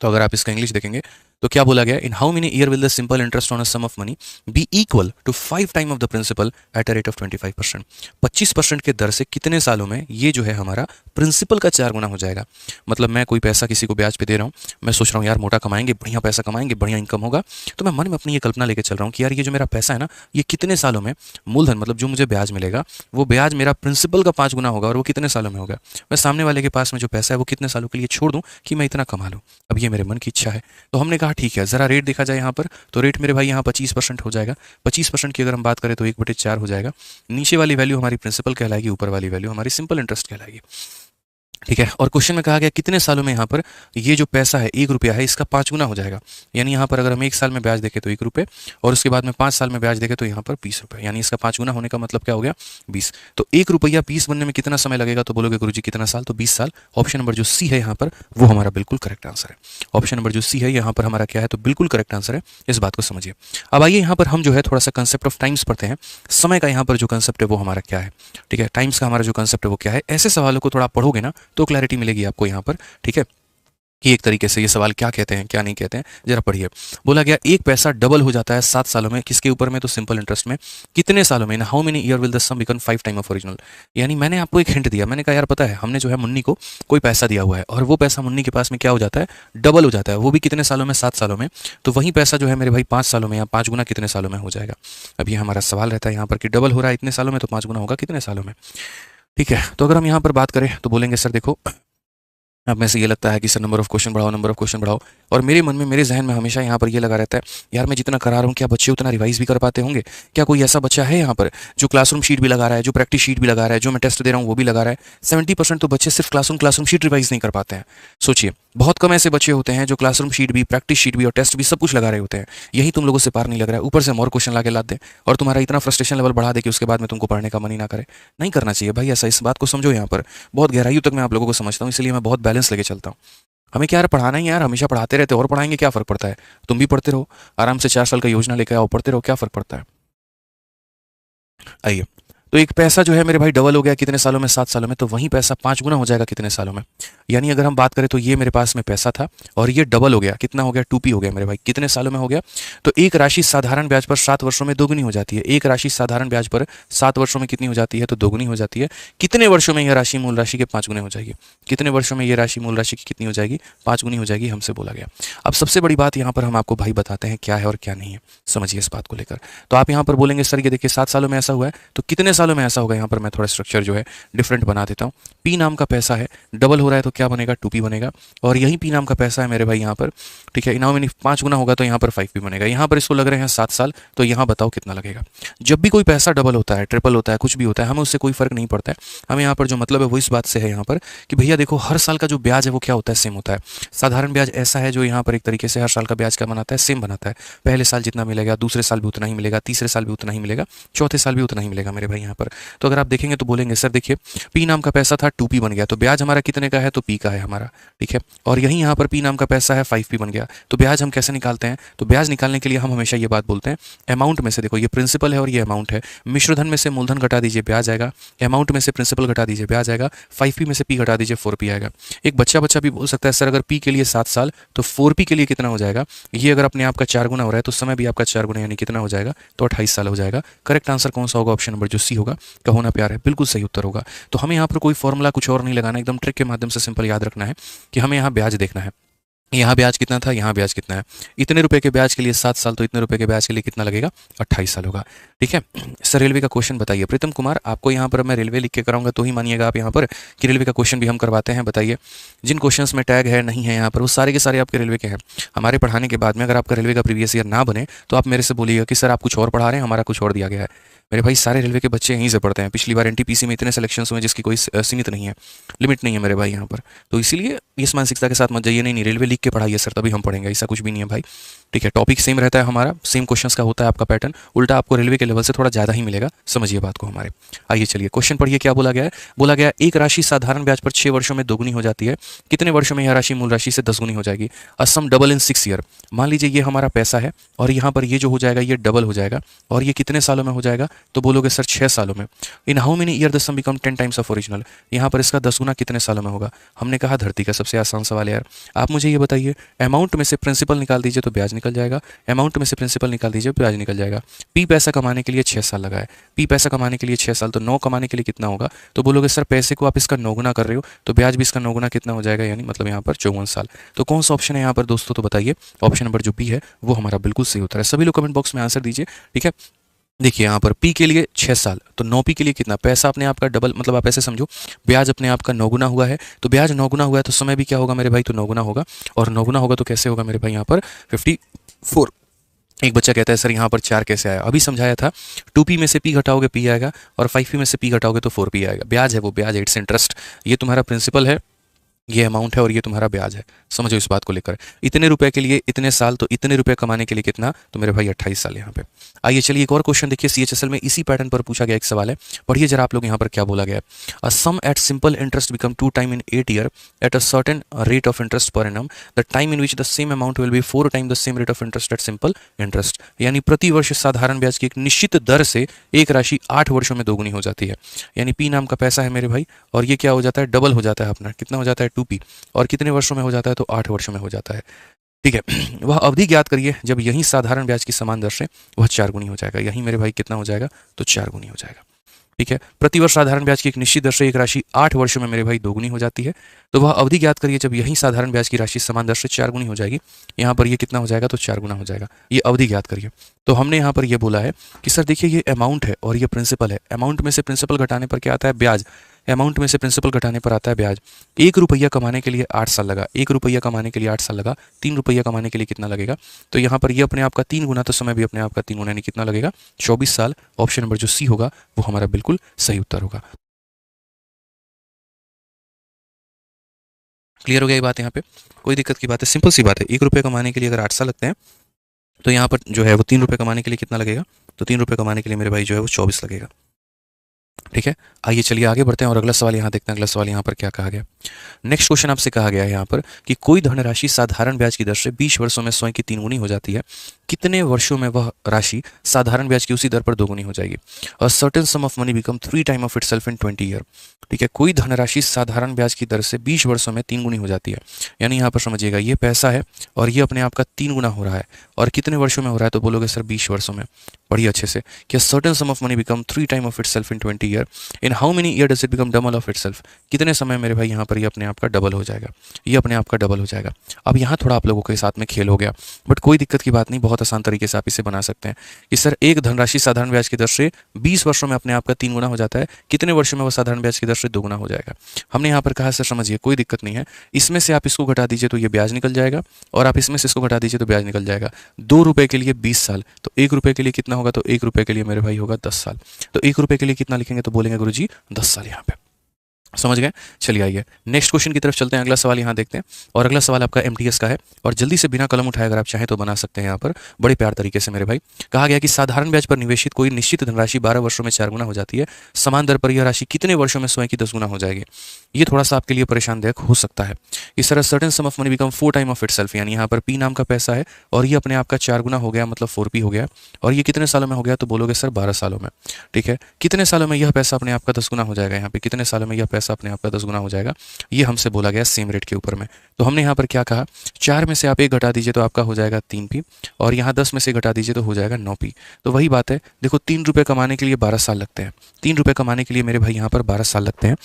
तो अगर आप इसका इंग्लिश देखेंगे तो क्या बोला गया, in how many year will the simple interest on a sum of money be equal to 5 time of the principal at a rate of 25%। 25% के दर से कितने सालों में ये जो है हमारा प्रिंसिपल का 4 गुना हो जाएगा। मतलब मैं कोई पैसा किसी को ब्याज पे दे रहा हूँ, मैं सोच रहा हूँ यार मोटा कमाएंगे, बढ़िया पैसा कमाएंगे, बढ़िया इनकम होगा, तो मैं मन में अपनी ये कल्पना लेके चल रहा हूँ कि यार ये जो मेरा पैसा है ना, ये कितने सालों में मूलधन, मतलब जो मुझे ब्याज मिलेगा, वो ब्याज मेरा प्रिंसिपल का 5 गुना होगा, और वो कितने सालों में होगा। मैं सामने वाले के पास में जो पैसा है वो कितने सालों के लिए छोड़ दूँ कि मैं इतना कमा लूँ। अब ये मेरे मन की इच्छा है, तो हमने कहा ठीक है, जरा रेट देखा जाए यहाँ पर, तो रेट मेरे भाई यहाँ 25% हो जाएगा। 25% की अगर हम बात करें तो 1/4 हो जाएगा। नीचे वाली वैल्यू हमारी प्रिंसिपल कहलाएगी, ऊपर वाली वैल्यू हमारी सिंपल इंटरेस्ट कहलाएगी। ठीक है, और क्वेश्चन में कहा गया कितने सालों में यहाँ पर ये जो पैसा है 1 रुपया है, इसका 5 गुना हो जाएगा। यानी यहाँ पर अगर हम 1 साल में ब्याज देखें तो 1 रुपये, और उसके बाद में 5 साल में ब्याज देखें तो यहाँ पर 20 रुपये, यानी इसका 5 गुना होने का मतलब क्या हो गया, 20। तो 1 रुपया 20 बनने में कितना समय लगेगा, तो बोलोगे गुरुजी कितना साल, तो 20 साल। ऑप्शन नंबर जो सी है यहाँ पर वो हमारा बिल्कुल करेक्ट आंसर है। ऑप्शन नंबर जो सी है यहाँ पर हमारा क्या है, तो बिल्कुल करेक्ट आंसर है। इस बात को समझिए। अब आइए यहाँ पर हम जो है थोड़ा सा कंसेप्ट ऑफ टाइम्स पढ़ते हैं। समय का यहाँ पर जो कंसेप्ट है वो हमारा क्या है। ठीक है, टाइम्स का हमारा जो कंसेप्ट है वो क्या है। ऐसे सवालों को थोड़ा पढ़ोगे ना तो क्लैरिटी मिलेगी आपको यहाँ पर। ठीक है, कि एक तरीके से ये सवाल क्या कहते हैं क्या नहीं कहते हैं, जरा पढ़िए। बोला गया एक पैसा डबल हो जाता है 7 सालों में, किसके ऊपर में, तो सिंपल इंटरेस्ट में। कितने सालों में, in how many year will the sum become 5 time of original. यानी मैंने आपको एक हिंट दिया, मैंने कहा यार पता है हमने जो है मुन्नी को कोई पैसा दिया हुआ है, और वो पैसा मुन्नी के पास में क्या हो जाता है, डबल हो जाता है। वो भी कितने सालों में, 7 सालों में। तो वही पैसा जो है मेरे भाई 5 सालों में या 5 गुना कितने सालों में हो जाएगा। अब ये हमारा सवाल रहता है यहाँ पर कि डबल हो रहा है इतने सालों में, तो 5 गुना होगा कितने सालों में। ठीक है, तो अगर हम यहाँ पर बात करें तो बोलेंगे सर देखो, अब में से ये लगता है कि सर नंबर ऑफ क्वेश्चन बढ़ाओ, नंबर ऑफ क्वेश्चन बढ़ाओ, और मेरे मन में, मेरे जहन में हमेशा यहाँ पर ये लगा रहता है यार मैं जितना करा रहा हूँ क्या बच्चे उतना रिवाइज भी कर पाते होंगे। क्या कोई ऐसा बच्चा है यहाँ पर जो क्लासरूम शीट भी लगा रहा है, जो प्रैक्टिस शीट भी लगा रहा है, जो मैं टेस्ट दे रहा हूँ वो भी लगा रहा है। 70% तो बच्चे सिर्फ क्लासरूम शीट रिवाइज नहीं कर पाते हैं। सोचिए, बहुत कम ऐसे बच्चे होते हैं जो क्लासरूम शीट भी, प्रैक्टिस शीट भी और टेस्ट भी सब कुछ लगा रहे होते हैं। यही तुम लोगों से पार नहीं लग रहा है, ऊपर से हम और क्वेश्चन ला के लाते हैं और तुम्हारा इतना फ्रस्ट्रेशन लेवल बढ़ा दे कि उसके बाद में तुमको पढ़ने का मन ही ना करे। नहीं करना चाहिए भाई ऐसा, इस बात को समझो। यहाँ पर बहुत गहराइयों तक मैं आप लोगों को समझता हूँ, इसलिए मैं बहुत बैलेंस लेके चलता हूँ। हमें क्या यार पढ़ाना ही यार, हमेशा पढ़ाते रहते और पढ़ाएंगे, क्या फर्क पड़ता है। तुम भी पढ़ते रहो, आराम से 4 साल का योजना लेकर आओ, पढ़ते रहो, क्या फर्क पड़ता है। आइए, तो एक पैसा जो है मेरे भाई डबल हो गया कितने सालों में, 7 सालों में, तो वही पैसा 5 गुना हो जाएगा कितने सालों में। यानी अगर हम बात करें तो ये मेरे पास में पैसा था और ये डबल हो गया, कितना हो गया, 2p हो गया मेरे भाई, कितने सालों में हो गया। तो एक राशि साधारण ब्याज पर 7 वर्षों में दोगुनी हो जाती है। एक राशि साधारण ब्याज पर 7 वर्षों में कितनी हो जाती है, तो दोगुनी हो जाती है। कितने वर्षों में यह राशि मूल राशि के 5 गुने हो जाएगी, कितने वर्षों में यह राशि मूल राशि की कितनी हो जाएगी, 5 गुनी हो जाएगी, हमसे बोला गया। अब सबसे बड़ी बात यहाँ पर हम आपको भाई बताते हैं क्या है और क्या नहीं है, समझिए इस बात को लेकर। तो आप यहाँ पर बोलेंगे सर ये देखिए 7 सालों में ऐसा हुआ है, तो कितने सालों में ऐसा होगा। यहाँ पर मैं थोड़ा स्ट्रक्चर जो है डिफरेंट बना देता हूँ। पी नाम का पैसा है, डबल हो रहा है तो क्या बनेगा, 2p बनेगा। और यही पी नाम का पैसा है मेरे भाई यहाँ पर, ठीक है, इनाम 5 गुना होगा तो यहाँ पर 5p बनेगा। यहाँ पर इसको लग रहे हैं 7 साल, तो यहाँ बताओ कितना लगेगा। जब भी कोई पैसा डबल होता है, ट्रिपल होता है, कुछ भी होता है, हमें उससे कोई फर्क नहीं पड़ता है। हमें यहाँ पर जो मतलब है वो इस बात से है यहाँ पर कि भैया देखो हर साल का जो ब्याज है वो क्या होता है, सेम होता है। साधारण ब्याज ऐसा है जो यहाँ पर एक तरीके से हर साल का ब्याज क्या बनाता है, सेम बनाता है। पहले साल जितना मिलेगा, दूसरे साल भी उतना ही मिलेगा, तीसरे साल भी उतना ही मिलेगा, चौथे साल भी उतना ही मिलेगा मेरे भाई यहाँ पर। तो अगर आप देखेंगे तो बोलेंगे सर देखिए पी नाम का पैसा था 2p बन गया, तो ब्याज हमारा कितने का है, तो p का है हमारा, ठीक है। और यही यहाँ पर पी नाम का पैसा है 5p बन गया, तो ब्याज हम कैसे निकालते हैं, तो ब्याज निकालने के लिए हम हमेशा ये बात बोलते हैं अमाउंट में से, देखो ये प्रिंसिपल है और ये अमाउंट है, मिश्रधन में से मूलधन घटा दीजिए ब्याज आएगा, अमाउंट में से प्रिंसिपल घटा दीजिए ब्याज आएगा, 5p में से p घटा दीजिए 4p आएगा। एक बच्चा भी बोल सकता है सर अगर p के लिए 7 साल तो 4p के लिए कितना हो जाएगा, ये अगर अपने आप का 4 गुना हो रहा है तो समय भी आपका 4 गुना यानी कितना हो जाएगा, तो 28 साल हो जाएगा। करेक्ट आंसर कौन सा होगा, ऑप्शन नंबर जो सी होगा, का होना प्यार है, बिल्कुल सही उत्तर होगा। तो हमें यहाँ पर कोई फॉर्मूला कुछ और नहीं लगाना, एकदम ट्रिक के माध्यम से सिंपल याद रखना है कि हमें यहाँ ब्याज देखना है। यहाँ ब्याज कितना था, यहाँ ब्याज कितना है, इतने रुपए के ब्याज के लिए 7 साल, तो इतने रुपए के ब्याज के लिए कितना लगेगा, 28 साल होगा, ठीक है। सर रेलवे का क्वेश्चन बताइए। प्रीतम कुमार आपको यहाँ पर मैं रेलवे लिख के कराऊंगा तो ही मानिएगा आप यहाँ पर कि रेलवे का क्वेश्चन भी हम करवाते हैं। बताइए जिन क्वेश्चंस में टैग है नहीं है यहाँ पर वो सारे के सारे आपके रेलवे के हैं। हमारे पढ़ाने के बाद में अगर आपका रेलवे का प्रीवियस ईयर ना बने तो आप मेरे से बोलिएगा कि सर आप कुछ और पढ़ा रहे हैं, हमारा कुछ और दिया गया है। मेरे भाई सारे रेलवे के बच्चे यहीं से पढ़ते हैं। पिछली बार एनटीपीसी में इतने सिलेक्शन हुए जिसकी कोई सीमित नहीं है, लिमिट नहीं है मेरे भाई यहाँ पर। तो इसीलिए इस मानसिकता के साथ मत जाइए, नहीं रेलवे लिख के पढ़ाइए सर तभी हम पढ़ेंगे, ऐसा कुछ भी नहीं है भाई, ठीक है। टॉपिक सेम रहता है हमारा, सेम क्वेश्चंस का होता है आपका पैटर्न, उल्टा आपको रेलवे के लेवल से थोड़ा ज़्यादा ही मिलेगा, समझिए बात को हमारे। आइए चलिए क्वेश्चन पढ़िए क्या बोला गया है। बोला गया एक राशि साधारण ब्याज पर 6 वर्षों में दोगुनी हो जाती है, कितने वर्षों में यह राशि मूल राशि से 10 गुनी हो जाएगी। Assam double in 6 year. मान लीजिए ये हमारा पैसा है और यहाँ पर ये जो हो जाएगा ये डबल हो जाएगा और ये कितने सालों में हो जाएगा, तो बोलोगे सर 6 सालों में। In how many year the sum become 10 times of original. यहाँ पर इसका 10 गुना कितने सालों में होगा। हमने कहा धरती का सबसे आसान सवाल है यार। आप मुझे ये बताइए अमाउंट में से प्रिंसिपल निकाल दीजिए तो ब्याज निकल जाएगा, अमाउंट में से प्रिंसिपल निकाल दीजिए ब्याज निकल जाएगा। पी पैसा कमाने के लिए 6 साल लगा है, पी पैसा कमाने के लिए 6 साल, तो 9 कमाने के लिए कितना होगा, तो बोलोगे सर पैसे को आप इसका 9 गुना कर रहे हो तो ब्याज भी इसका 9 गुना कितना हो जाएगा, यानी मतलब यहाँ पर 54 साल। तो कौन सा ऑप्शन है यहाँ पर दोस्तों, तो बताइए। ऑप्शन नंबर जो बी है वो हमारा बिल्कुल सही उत्तर है। सभी लोग कमेंट बॉक्स में आंसर दीजिए, ठीक है। देखिए यहाँ पर पी के लिए 6 साल, तो 9p के लिए कितना, पैसा अपने आप का डबल, मतलब आप ऐसे समझो ब्याज अपने आप का 9 गुना हुआ है, तो ब्याज 9 गुना हुआ है तो समय भी क्या होगा मेरे भाई, तो 9 गुना होगा। और 9 गुना होगा तो कैसे होगा मेरे भाई यहाँ पर 54। एक बच्चा कहता है सर यहाँ पर 4 कैसे आया, अभी समझाया था 2p में से p घटाओगे p आएगा और 5p में से p घटाओगे तो 4p आएगा। ब्याज है वो ब्याज है, इट्स इंटरेस्ट। ये तुम्हारा प्रिंसिपल है, ये अमाउंट है और ये तुम्हारा ब्याज है, समझो इस बात को लेकर। इतने रुपए के लिए इतने साल, तो इतने रुपए कमाने के लिए कितना, तो मेरे भाई 28 साल यहाँ पे। आइए चलिए एक और क्वेश्चन देखिए, सीएचएसएल में इसी पैटर्न पर पूछा गया एक सवाल है, पढ़िए जरा आप लोग यहाँ पर क्या बोला गया है। A sum at simple interest become 2 time in 8 year at a certain rate of interest per annum, the time in which the same amount will be 4 time the same rate of interest at simple interest. यानी प्रति वर्ष साधारण ब्याज की एक निश्चित दर से एक राशि 8 वर्षों में दोगुनी हो जाती है। यानी पी नाम का पैसा है मेरे भाई और ये क्या हो जाता है, डबल हो जाता है अपना, कितना हो जाता है 2p, और कितने वर्षों में हो जाता है, तो 8 वर्षों में हो जाता है, ठीक है। वह अवधि ज्ञात करिए जब यही साधारण ब्याज की समान दर से वह 4 गुनी हो जाएगा। यही मेरे भाई कितना हो जाएगा, तो 4 गुनी हो जाएगा, ठीक है। प्रति वर्ष साधारण ब्याज की एक निश्चित दर से एक राशि 8 वर्षों में मेरे भाई दोगुनी हो जाती है, तो वह अवधि ज्ञात करिए जब यही साधारण ब्याज की राशि समान दर से 4 गुनी हो जाएगी। यहाँ पर ये कितना हो जाएगा, तो 4 गुना हो जाएगा। ये अवधि ज्ञात करिए। तो हमने यहाँ पर ये बोला है कि सर देखिए ये अमाउंट है और ये प्रिंसिपल है। अमाउंट में से प्रिंसिपल घटाने पर क्या आता है, ब्याज। अमाउंट में से प्रिंसिपल घटाने पर आता है ब्याज। 1 रुपया कमाने के लिए 8 साल लगा, 1 रुपया कमाने के लिए 8 साल लगा, 3 रुपया कमाने के लिए कितना लगेगा, तो यहाँ पर ये अपने आप का 3 गुना, तो समय भी अपने आप का 3 गुना, यानी कितना लगेगा, 24 साल। ऑप्शन नंबर जो सी होगा वो हमारा बिल्कुल सही उत्तर होगा। क्लियर हो गया ये बात, यहाँ पे कोई दिक्कत की बात है, सिंपल सी बात है। 1 रुपये कमाने के लिए अगर 8 साल लगते हैं तो यहाँ पर जो है वो 3 रुपये कमाने के लिए कितना लगेगा, तो 3 रुपये कमाने के लिए मेरे भाई जो है वो 24 लगेगा, ठीक है, आइए चलिए आगे बढ़ते हैं और अगला सवाल यहाँ देखते हैं। अगला सवाल यहाँ पर क्या कहा गया। नेक्स्ट क्वेश्चन आपसे कहा गया है यहाँ पर कि कोई धनराशि साधारण ब्याज की दर से 20 वर्षों में स्वयं की 3 गुनी हो जाती है, कितने वर्षों में वह राशि साधारण ब्याज की उसी दर पर 2 गुनी हो जाएगी। A certain some of money become 3 time of itself in 20 year. ठीक है, कोई धनराशि साधारण ब्याज की दर से 20 वर्षों में 3 गुनी हो जाती है। यानी यहाँ पर समझिएगा, ये पैसा है और ये अपने आप का 3 गुना हो रहा है, और कितने वर्षों में हो रहा है, तो बोलोगे सर 20 वर्षों में। पढ़िए अच्छे से कि certain some of money become 3 time of itself in 20 year, in how many year does it become double of itself. कितने समय मेरे भाई यहाँ पर ये अपने आप का डबल हो जाएगा, ये अपने आप का डबल हो जाएगा। अब यहाँ थोड़ा आप लोगों के साथ में खेल हो गया, बट कोई दिक्कत की बात नहीं, बहुत आसान तरीके से आप इसे बना सकते हैं कि सर एक धनराशि साधारण ब्याज की दर से 20 वर्षों में अपने आप का 3 गुना हो जाता है, कितने वर्षों में वो साधारण ब्याज की दर से 2 गुना हो जाएगा। हमने यहाँ पर कहा सर समझिए कोई दिक्कत नहीं है, इसमें से आप इसको घटा दीजिए तो ये ब्याज निकल जाएगा, और आप इसमें से इसको घटा दीजिए तो ब्याज निकल जाएगा। 2 रुपए के लिए 20 साल, तो 1 रुपए के लिए कितना होगा, तो 1 रुपए के लिए मेरे भाई होगा 10 साल। तो 1 रुपए के लिए कितना लिखेंगे, तो बोलेंगे गुरुजी 10 साल। यहाँ पे समझ गए। चलिए आइए नेक्स्ट क्वेश्चन की तरफ चलते हैं। अगला सवाल यहाँ देखते हैं, और अगला सवाल आपका एमटीएस का है, और जल्दी से बिना कलम उठाए अगर आप चाहें तो बना सकते हैं यहाँ पर बड़े प्यार तरीके से मेरे भाई। कहा गया कि साधारण ब्याज पर निवेशित कोई निश्चित धनराशि 12 वर्षों में 4 गुना हो जाती है, समान दर पर यह राशि कितने वर्षों में स्वयं की 10 गुना हो जाएगी। ये थोड़ा सा आपके लिए परेशानदायक हो सकता है। इस तरह certain some of money become 4 time of itself, यानी यहाँ पर पी नाम का पैसा है और ये अपने आप का 4 गुना हो गया, मतलब 4p हो गया, और ये कितने सालों में हो गया, तो बोलोगे सर 12 सालों में। ठीक है, कितने सालों में यह पैसा अपने आप का 10 गुना हो जाएगा, यहाँ पे कितने सालों में यह पैसा अपने आप का 10 गुना हो जाएगा, ये हमसे बोला गया सेम रेट के ऊपर में। तो हमने यहाँ पर क्या कहा, 4 में से आप 1 घटा दीजिए तो आपका हो जाएगा 3p, और यहाँ 10 में से घटा दीजिए तो हो जाएगा 9p। तो वही बात है, देखो 3 रुपये कमाने के लिए 12 साल लगते हैं, 3 रुपये कमाने के लिए मेरे भाई यहाँ पर 12 साल लगते हैं।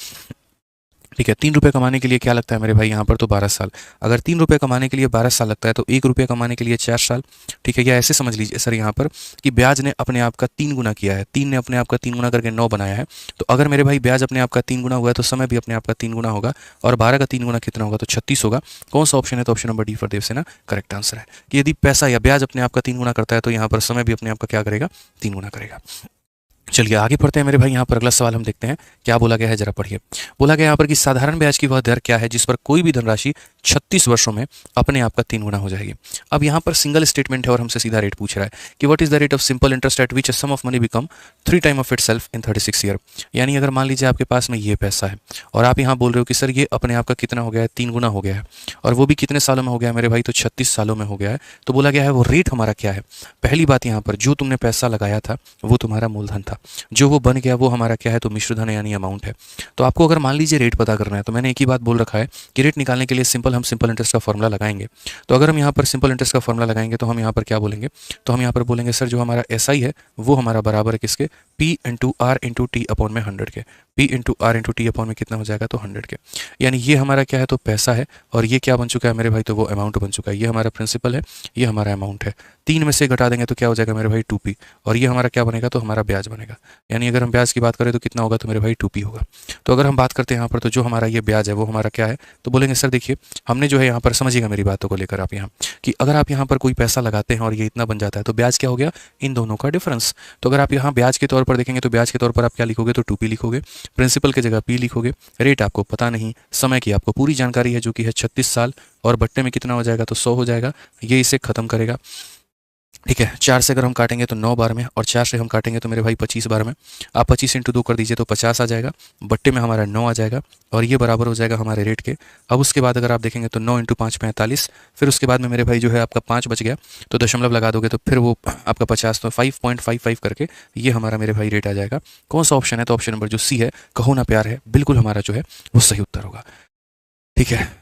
ठीक है, 3 रुपये कमाने के लिए क्या लगता है मेरे भाई यहाँ पर, तो 12 साल। अगर 3 रुपये कमाने के लिए 12 साल लगता है तो 1 रुपये कमाने के लिए 4 साल। ठीक है, या ऐसे समझ लीजिए सर यहाँ पर कि ब्याज ने अपने आप का 3 गुना किया है, 3 ने अपने आप का 3 गुना करके 9 बनाया है। तो अगर मेरे भाई ब्याज अपने आप का 3 गुना हुआ है तो समय भी अपने आप का 3 गुना होगा, और 12 का 3 गुना कितना होगा, तो 36 होगा। कौन सा ऑप्शन है, तो option number D for Devsena correct answer है कि यदि पैसा या ब्याज अपने आप का 3 गुना करता है तो यहाँ पर समय भी अपने आप का क्या करेगा, 3 गुना करेगा। चलिए आगे पढ़ते हैं मेरे भाई। यहाँ पर अगला सवाल हम देखते हैं क्या बोला गया है, जरा पढ़िए। बोला गया यहाँ पर कि साधारण ब्याज की वह दर क्या है जिस पर कोई भी धनराशि 36 वर्षों में अपने आप का 3 गुना हो जाएगी। अब यहाँ पर सिंगल स्टेटमेंट है और हमसे सीधा रेट पूछ रहा है कि what is the rate of simple interest at which sum of money become 3 time of itself in 36 year. यानी अगर मान लीजिए आपके पास में ये पैसा है और आप यहाँ बोल रहे हो कि सर ये अपने आप का कितना हो गया है, 3 गुना हो गया है, और वो भी कितने सालों में हो गया है मेरे भाई, तो 36 सालों में हो गया है। तो बोला गया है वो रेट हमारा क्या है। पहली बात यहाँ पर जो तुमने पैसा लगाया था वो तुम्हारा मूलधन था, जो वो बन गया वो हमारा क्या है, तो मिश्रधन यानी अमाउंट है। तो आपको अगर मान लीजिए रेट पता करना है तो मैंने एक ही बात बोल रखा है कि रेट निकालने के लिए हम सिंपल इंटरेस्ट का फॉर्मूला लगाएंगे। तो अगर हम यहाँ पर सिंपल इंटरेस्ट का फॉर्मूला लगाएंगे तो हम यहाँ पर क्या बोलेंगे, तो हम यहाँ पर बोलेंगे सर जो हमारा एसआई है वो हमारा बराबर है किसके, P into R into T upon में 100 के। P into R into T upon में कितना हो जाएगा, तो 100 के। यानी ये हमारा क्या है, तो पैसा है, और ये क्या बन चुका है मेरे भाई, तो वो अमाउंट बन चुका है। ये हमारा प्रिंसिपल है, ये हमारा अमाउंट है। 3 में से घटा देंगे तो क्या हो जाएगा मेरे भाई, 2p, और ये हमारा क्या बनेगा, तो हमारा ब्याज बनेगा। यानी अगर हम ब्याज की बात करें तो कितना होगा, तो मेरे भाई 2p होगा। तो अगर हम बात करते हैं यहाँ पर तो जो हमारा ये ब्याज है वो हमारा क्या है, तो बोलेंगे सर देखिए हमने जो है यहाँ पर, समझिएगा मेरी बातों को लेकर आप यहाँ, कि अगर आप यहाँ पर कोई पैसा लगाते हैं और ये इतना बन जाता है तो ब्याज क्या हो गया, इन दोनों का डिफरेंस। तो अगर आप यहाँ ब्याज के तौर पर देखेंगे तो ब्याज के तौर पर आप क्या लिखोगे, तो 2p लिखोगे, प्रिंसिपल की जगह p लिखोगे, रेट आपको पता नहीं, समय की आपको पूरी जानकारी है जो कि है 36 साल, और बट्टे में कितना हो जाएगा, तो 100 हो जाएगा। ये इसे खत्म करेगा। ठीक है, 4 से अगर हम काटेंगे तो 9 बार में, और 4 से हम काटेंगे तो मेरे भाई 25 बार में। आप 25 इंटू 2 कर दीजिए तो 50 आ जाएगा, बट्टे में हमारा 9 आ जाएगा, और ये बराबर हो जाएगा हमारे रेट के। अब उसके बाद अगर आप देखेंगे तो 9 इंटू 5 45, फिर उसके बाद में मेरे भाई जो है आपका 5 बच गया, तो दशमलव लगा दोगे तो फिर वो आपका 50, तो 5.55 करके ये हमारा मेरे भाई रेट आ जाएगा। कौन सा ऑप्शन है, तो ऑप्शन नंबर जो सी है, कहो ना प्यार है, बिल्कुल हमारा जो है वो सही उत्तर होगा। ठीक है,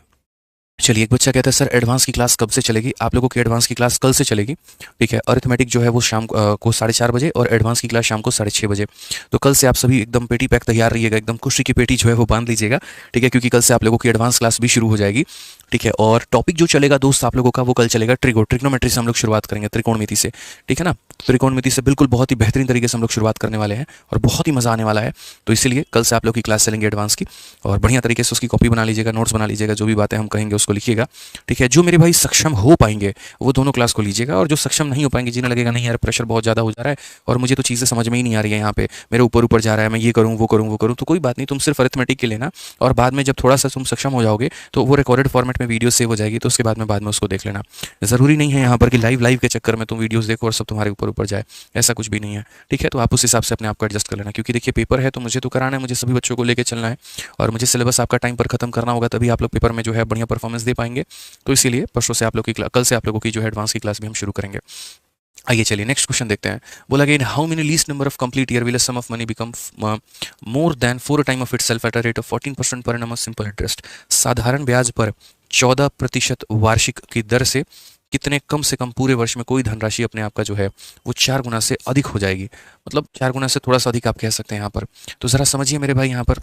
चलिए एक बच्चा कहता है सर एडवांस की क्लास कब से चलेगी। आप लोगों की एडवांस की क्लास कल से चलेगी। ठीक है, अरिथमेटिक जो है वो शाम को 4:30 बजे, और एडवांस की क्लास शाम को 6:30 बजे। तो कल से आप सभी एकदम पेटी पैक तैयार रहिएगा, एकदम खुशी की पेटी जो है वो बांध लीजिएगा। ठीक है, क्योंकि कल से आप लोगों की एडवांस क्लास भी शुरू हो जाएगी। ठीक है, और टॉपिक जो चलेगा दोस्त आप लोगों का वो कल चलेगा ट्रिग्नोमेट्री से हम लोग शुरुआत करेंगे, त्रिकोणमिति से। ठीक है ना, त्रिकोणमिति से बिल्कुल बहुत ही बेहतरीन तरीके से हम लोग शुरुआत करने वाले हैं, और बहुत ही मजा आने वाला है। तो इसीलिए कल से आप लोग की क्लास चलेंगे एडवांस की, और बढ़िया तरीके से उसकी कॉपी बना लीजिएगा, नोट्स बना लीजिएगा, जो भी बातें हम कहेंगे उसको लिखिएगा। ठीक है, जो मेरे भाई सक्षम हो पाएंगे वो दोनों क्लास को लीजिएगा, और जो सक्षम नहीं हो पाएंगे, जिन्हें लगेगा नहीं यार प्रेशर बहुत ज़्यादा हो जा रहा है और मुझे तो चीज़ें समझ में ही नहीं आ रही है, यहाँ पे मेरे ऊपर ऊपर जा रहा है, मैं ये करूँ वो करूँ वो करूँ, तो कोई बात नहीं, तुम सिर्फ अरिथमेटिक के लेना, और बाद में जब थोड़ा सा तुम सक्षम हो जाओगे तो वो रिकॉर्डेड फॉर्मेट में वीडियो सेव हो जाएगी, तो उसके बाद में उसको देख लेना। ज़रूरी नहीं है यहाँ पर कि लाइव के चक्कर में तुम वीडियोज़ देखो और सब तुम्हारे ऊपर ऊपर जाए, ऐसा कुछ भी नहीं है। ठीक है, तो आप उस हिसाब से अपने आप को एडजस्ट कर लेना, क्योंकि देखिए पेपर है तो मुझे तो कराना है, मुझे सभी बच्चों को लेकर चलना है और मुझे सिलेबस आपका टाइम पर खत्म करना होगा, तभी आप लोग पेपर में जो है बढ़िया परफॉर्मेंस दे पाएंगे। तो इसीलिए परसों से आप लोग की कल से आप लोगों की जो है एडवांस की क्लास भी हम शुरू करेंगे। आइए चलिए नेक्स्ट क्वेश्चन देखते हैं। बोला गया in how many least number of complete year will a sum of money become more than 4 time of itself at a rate of 14% per annum simple interest. साधारण ब्याज पर 14% वार्षिक की दर से कितने कम से कम पूरे वर्ष में कोई धनराशि अपने आप का जो है वो 4 गुना से अधिक हो जाएगी। मतलब 4 गुना से थोड़ा सा अधिक आप कह सकते हैं यहाँ पर। तो ज़रा समझिए मेरे भाई यहाँ पर।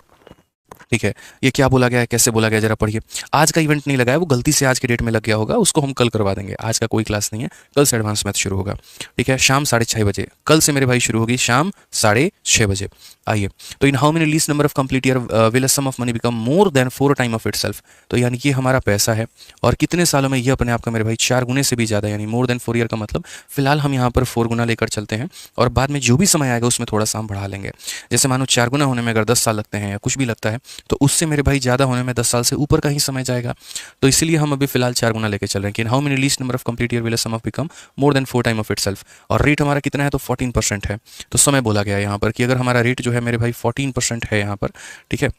ठीक है, ये क्या बोला गया है, कैसे बोला गया, जरा पढ़िए। आज का इवेंट नहीं लगा है, वो गलती से आज के डेट में लग गया होगा, उसको हम कल करवा देंगे। आज का कोई क्लास नहीं है, कल से एडवांस मैथ शुरू होगा। ठीक है, शाम 6:30 बजे, कल से मेरे भाई शुरू होगी शाम 6:30 बजे। आइए, तो in how many least number of complete year will a sum of money become more than 4 time of itself. तो यानी कि हमारा पैसा है और कितने सालों में ये अपने आप का मेरे भाई 4 गुने से भी ज़्यादा, यानी मोर देन 4 ईयर का मतलब फिलहाल हम यहाँ पर 4 गुना लेकर चलते हैं और बाद में जो भी समय आएगा उसमें थोड़ा सा हम बढ़ा लेंगे। जैसे मानो 4 गुना होने में अगर 10 साल लगते हैं या कुछ भी लगता है, तो उससे मेरे भाई ज़्यादा होने में 10 साल से ऊपर का ही समय जाएगा। तो इसीलिए हम अभी फिलहाल 4 गुना लेके चल रहे हैं कि how many least number of complete year will a sum of become more than 4 time of itself. और रेट हमारा कितना है, तो 14% है। तो समय बोला गया है यहाँ पर कि अगर हमारा रेट जो है मेरे भाई 14% है यहाँ पर, ठीक है,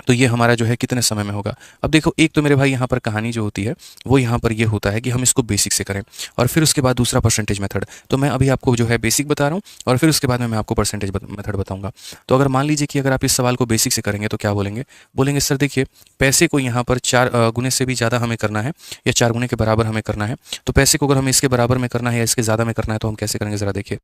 तो ये हमारा जो है कितने समय में होगा। अब देखो, एक तो मेरे भाई यहाँ पर कहानी जो होती है वो यहाँ पर ये होता है कि हम इसको बेसिक से करें और फिर उसके बाद दूसरा परसेंटेज मेथड। तो मैं अभी आपको जो है बेसिक बता रहा हूँ और फिर उसके बाद में मैं आपको परसेंटेज मेथड बताऊंगा। तो अगर मान लीजिए कि अगर आप इस सवाल को बेसिक से करेंगे तो क्या बोलेंगे, बोलेंगे सर देखिए पैसे को यहाँ पर 4 गुने से भी ज़्यादा हमें करना है या 4 गुने के बराबर हमें करना है। तो पैसे को अगर हमें इसके बराबर में करना है या इसके ज़्यादा में करना है तो हम कैसे करेंगे, ज़रा देखिए।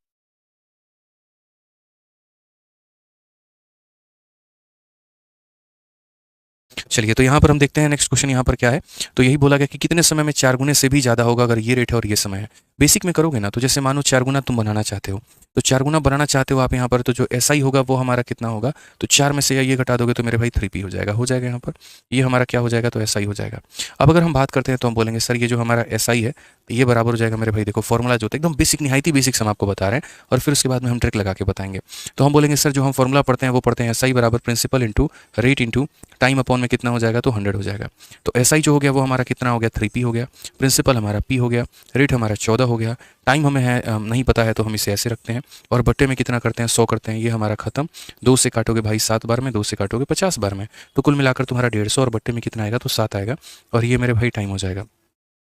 चलिए, तो यहाँ पर हम देखते हैं नेक्स्ट क्वेश्चन यहाँ पर क्या है। तो यही बोला गया कि कितने समय में 4 गुने से भी ज़्यादा होगा अगर ये रेट है और ये समय है। बेसिक में करोगे ना, तो जैसे मानो 4 गुना तुम बनाना चाहते हो, तो 4 गुना बनाना चाहते हो आप यहाँ पर, तो जो एसआई होगा वो हमारा कितना होगा, तो 4 में से ये घटा दोगे तो मेरे भाई 3p हो जाएगा यहाँ पर। ये हमारा क्या हो जाएगा, तो एसआई हो जाएगा। अब अगर हम बात करते हैं तो हम बोलेंगे सर ये जो हमारा एसआई है ये बराबर हो जाएगा मेरे भाई, देखो फॉर्मूला जो होता है एकदम बेसिक, निहायती बेसिक हम आपको बता रहे हैं और फिर उसके बाद में हम ट्रिक लगा के बताएंगे। तो हम बोलेंगे सर जो हम फॉर्मूला पढ़ते हैं वो पढ़ते हैं एसआई बराबर principal into rate into time upon में कितना हो जाएगा, तो 100 हो जाएगा। तो एसआई जो हो गया वो हमारा कितना हो गया, 3p हो गया, प्रिंसिपल हमारा p हो गया, रेट हमारा 14 हो गया, टाइम हमें है नहीं पता है तो हम इसे ऐसे रखते हैं और बट्टे में कितना करते हैं, 100 करते हैं, ये हमारा खत्म। 2 से काटोगे भाई 7 बार में, 2 से काटोगे 50 बार में, तो कुल मिलाकर तुम्हारा 150 और बट्टे में कितना आएगा, तो 7 आएगा और ये मेरे भाई टाइम हो जाएगा।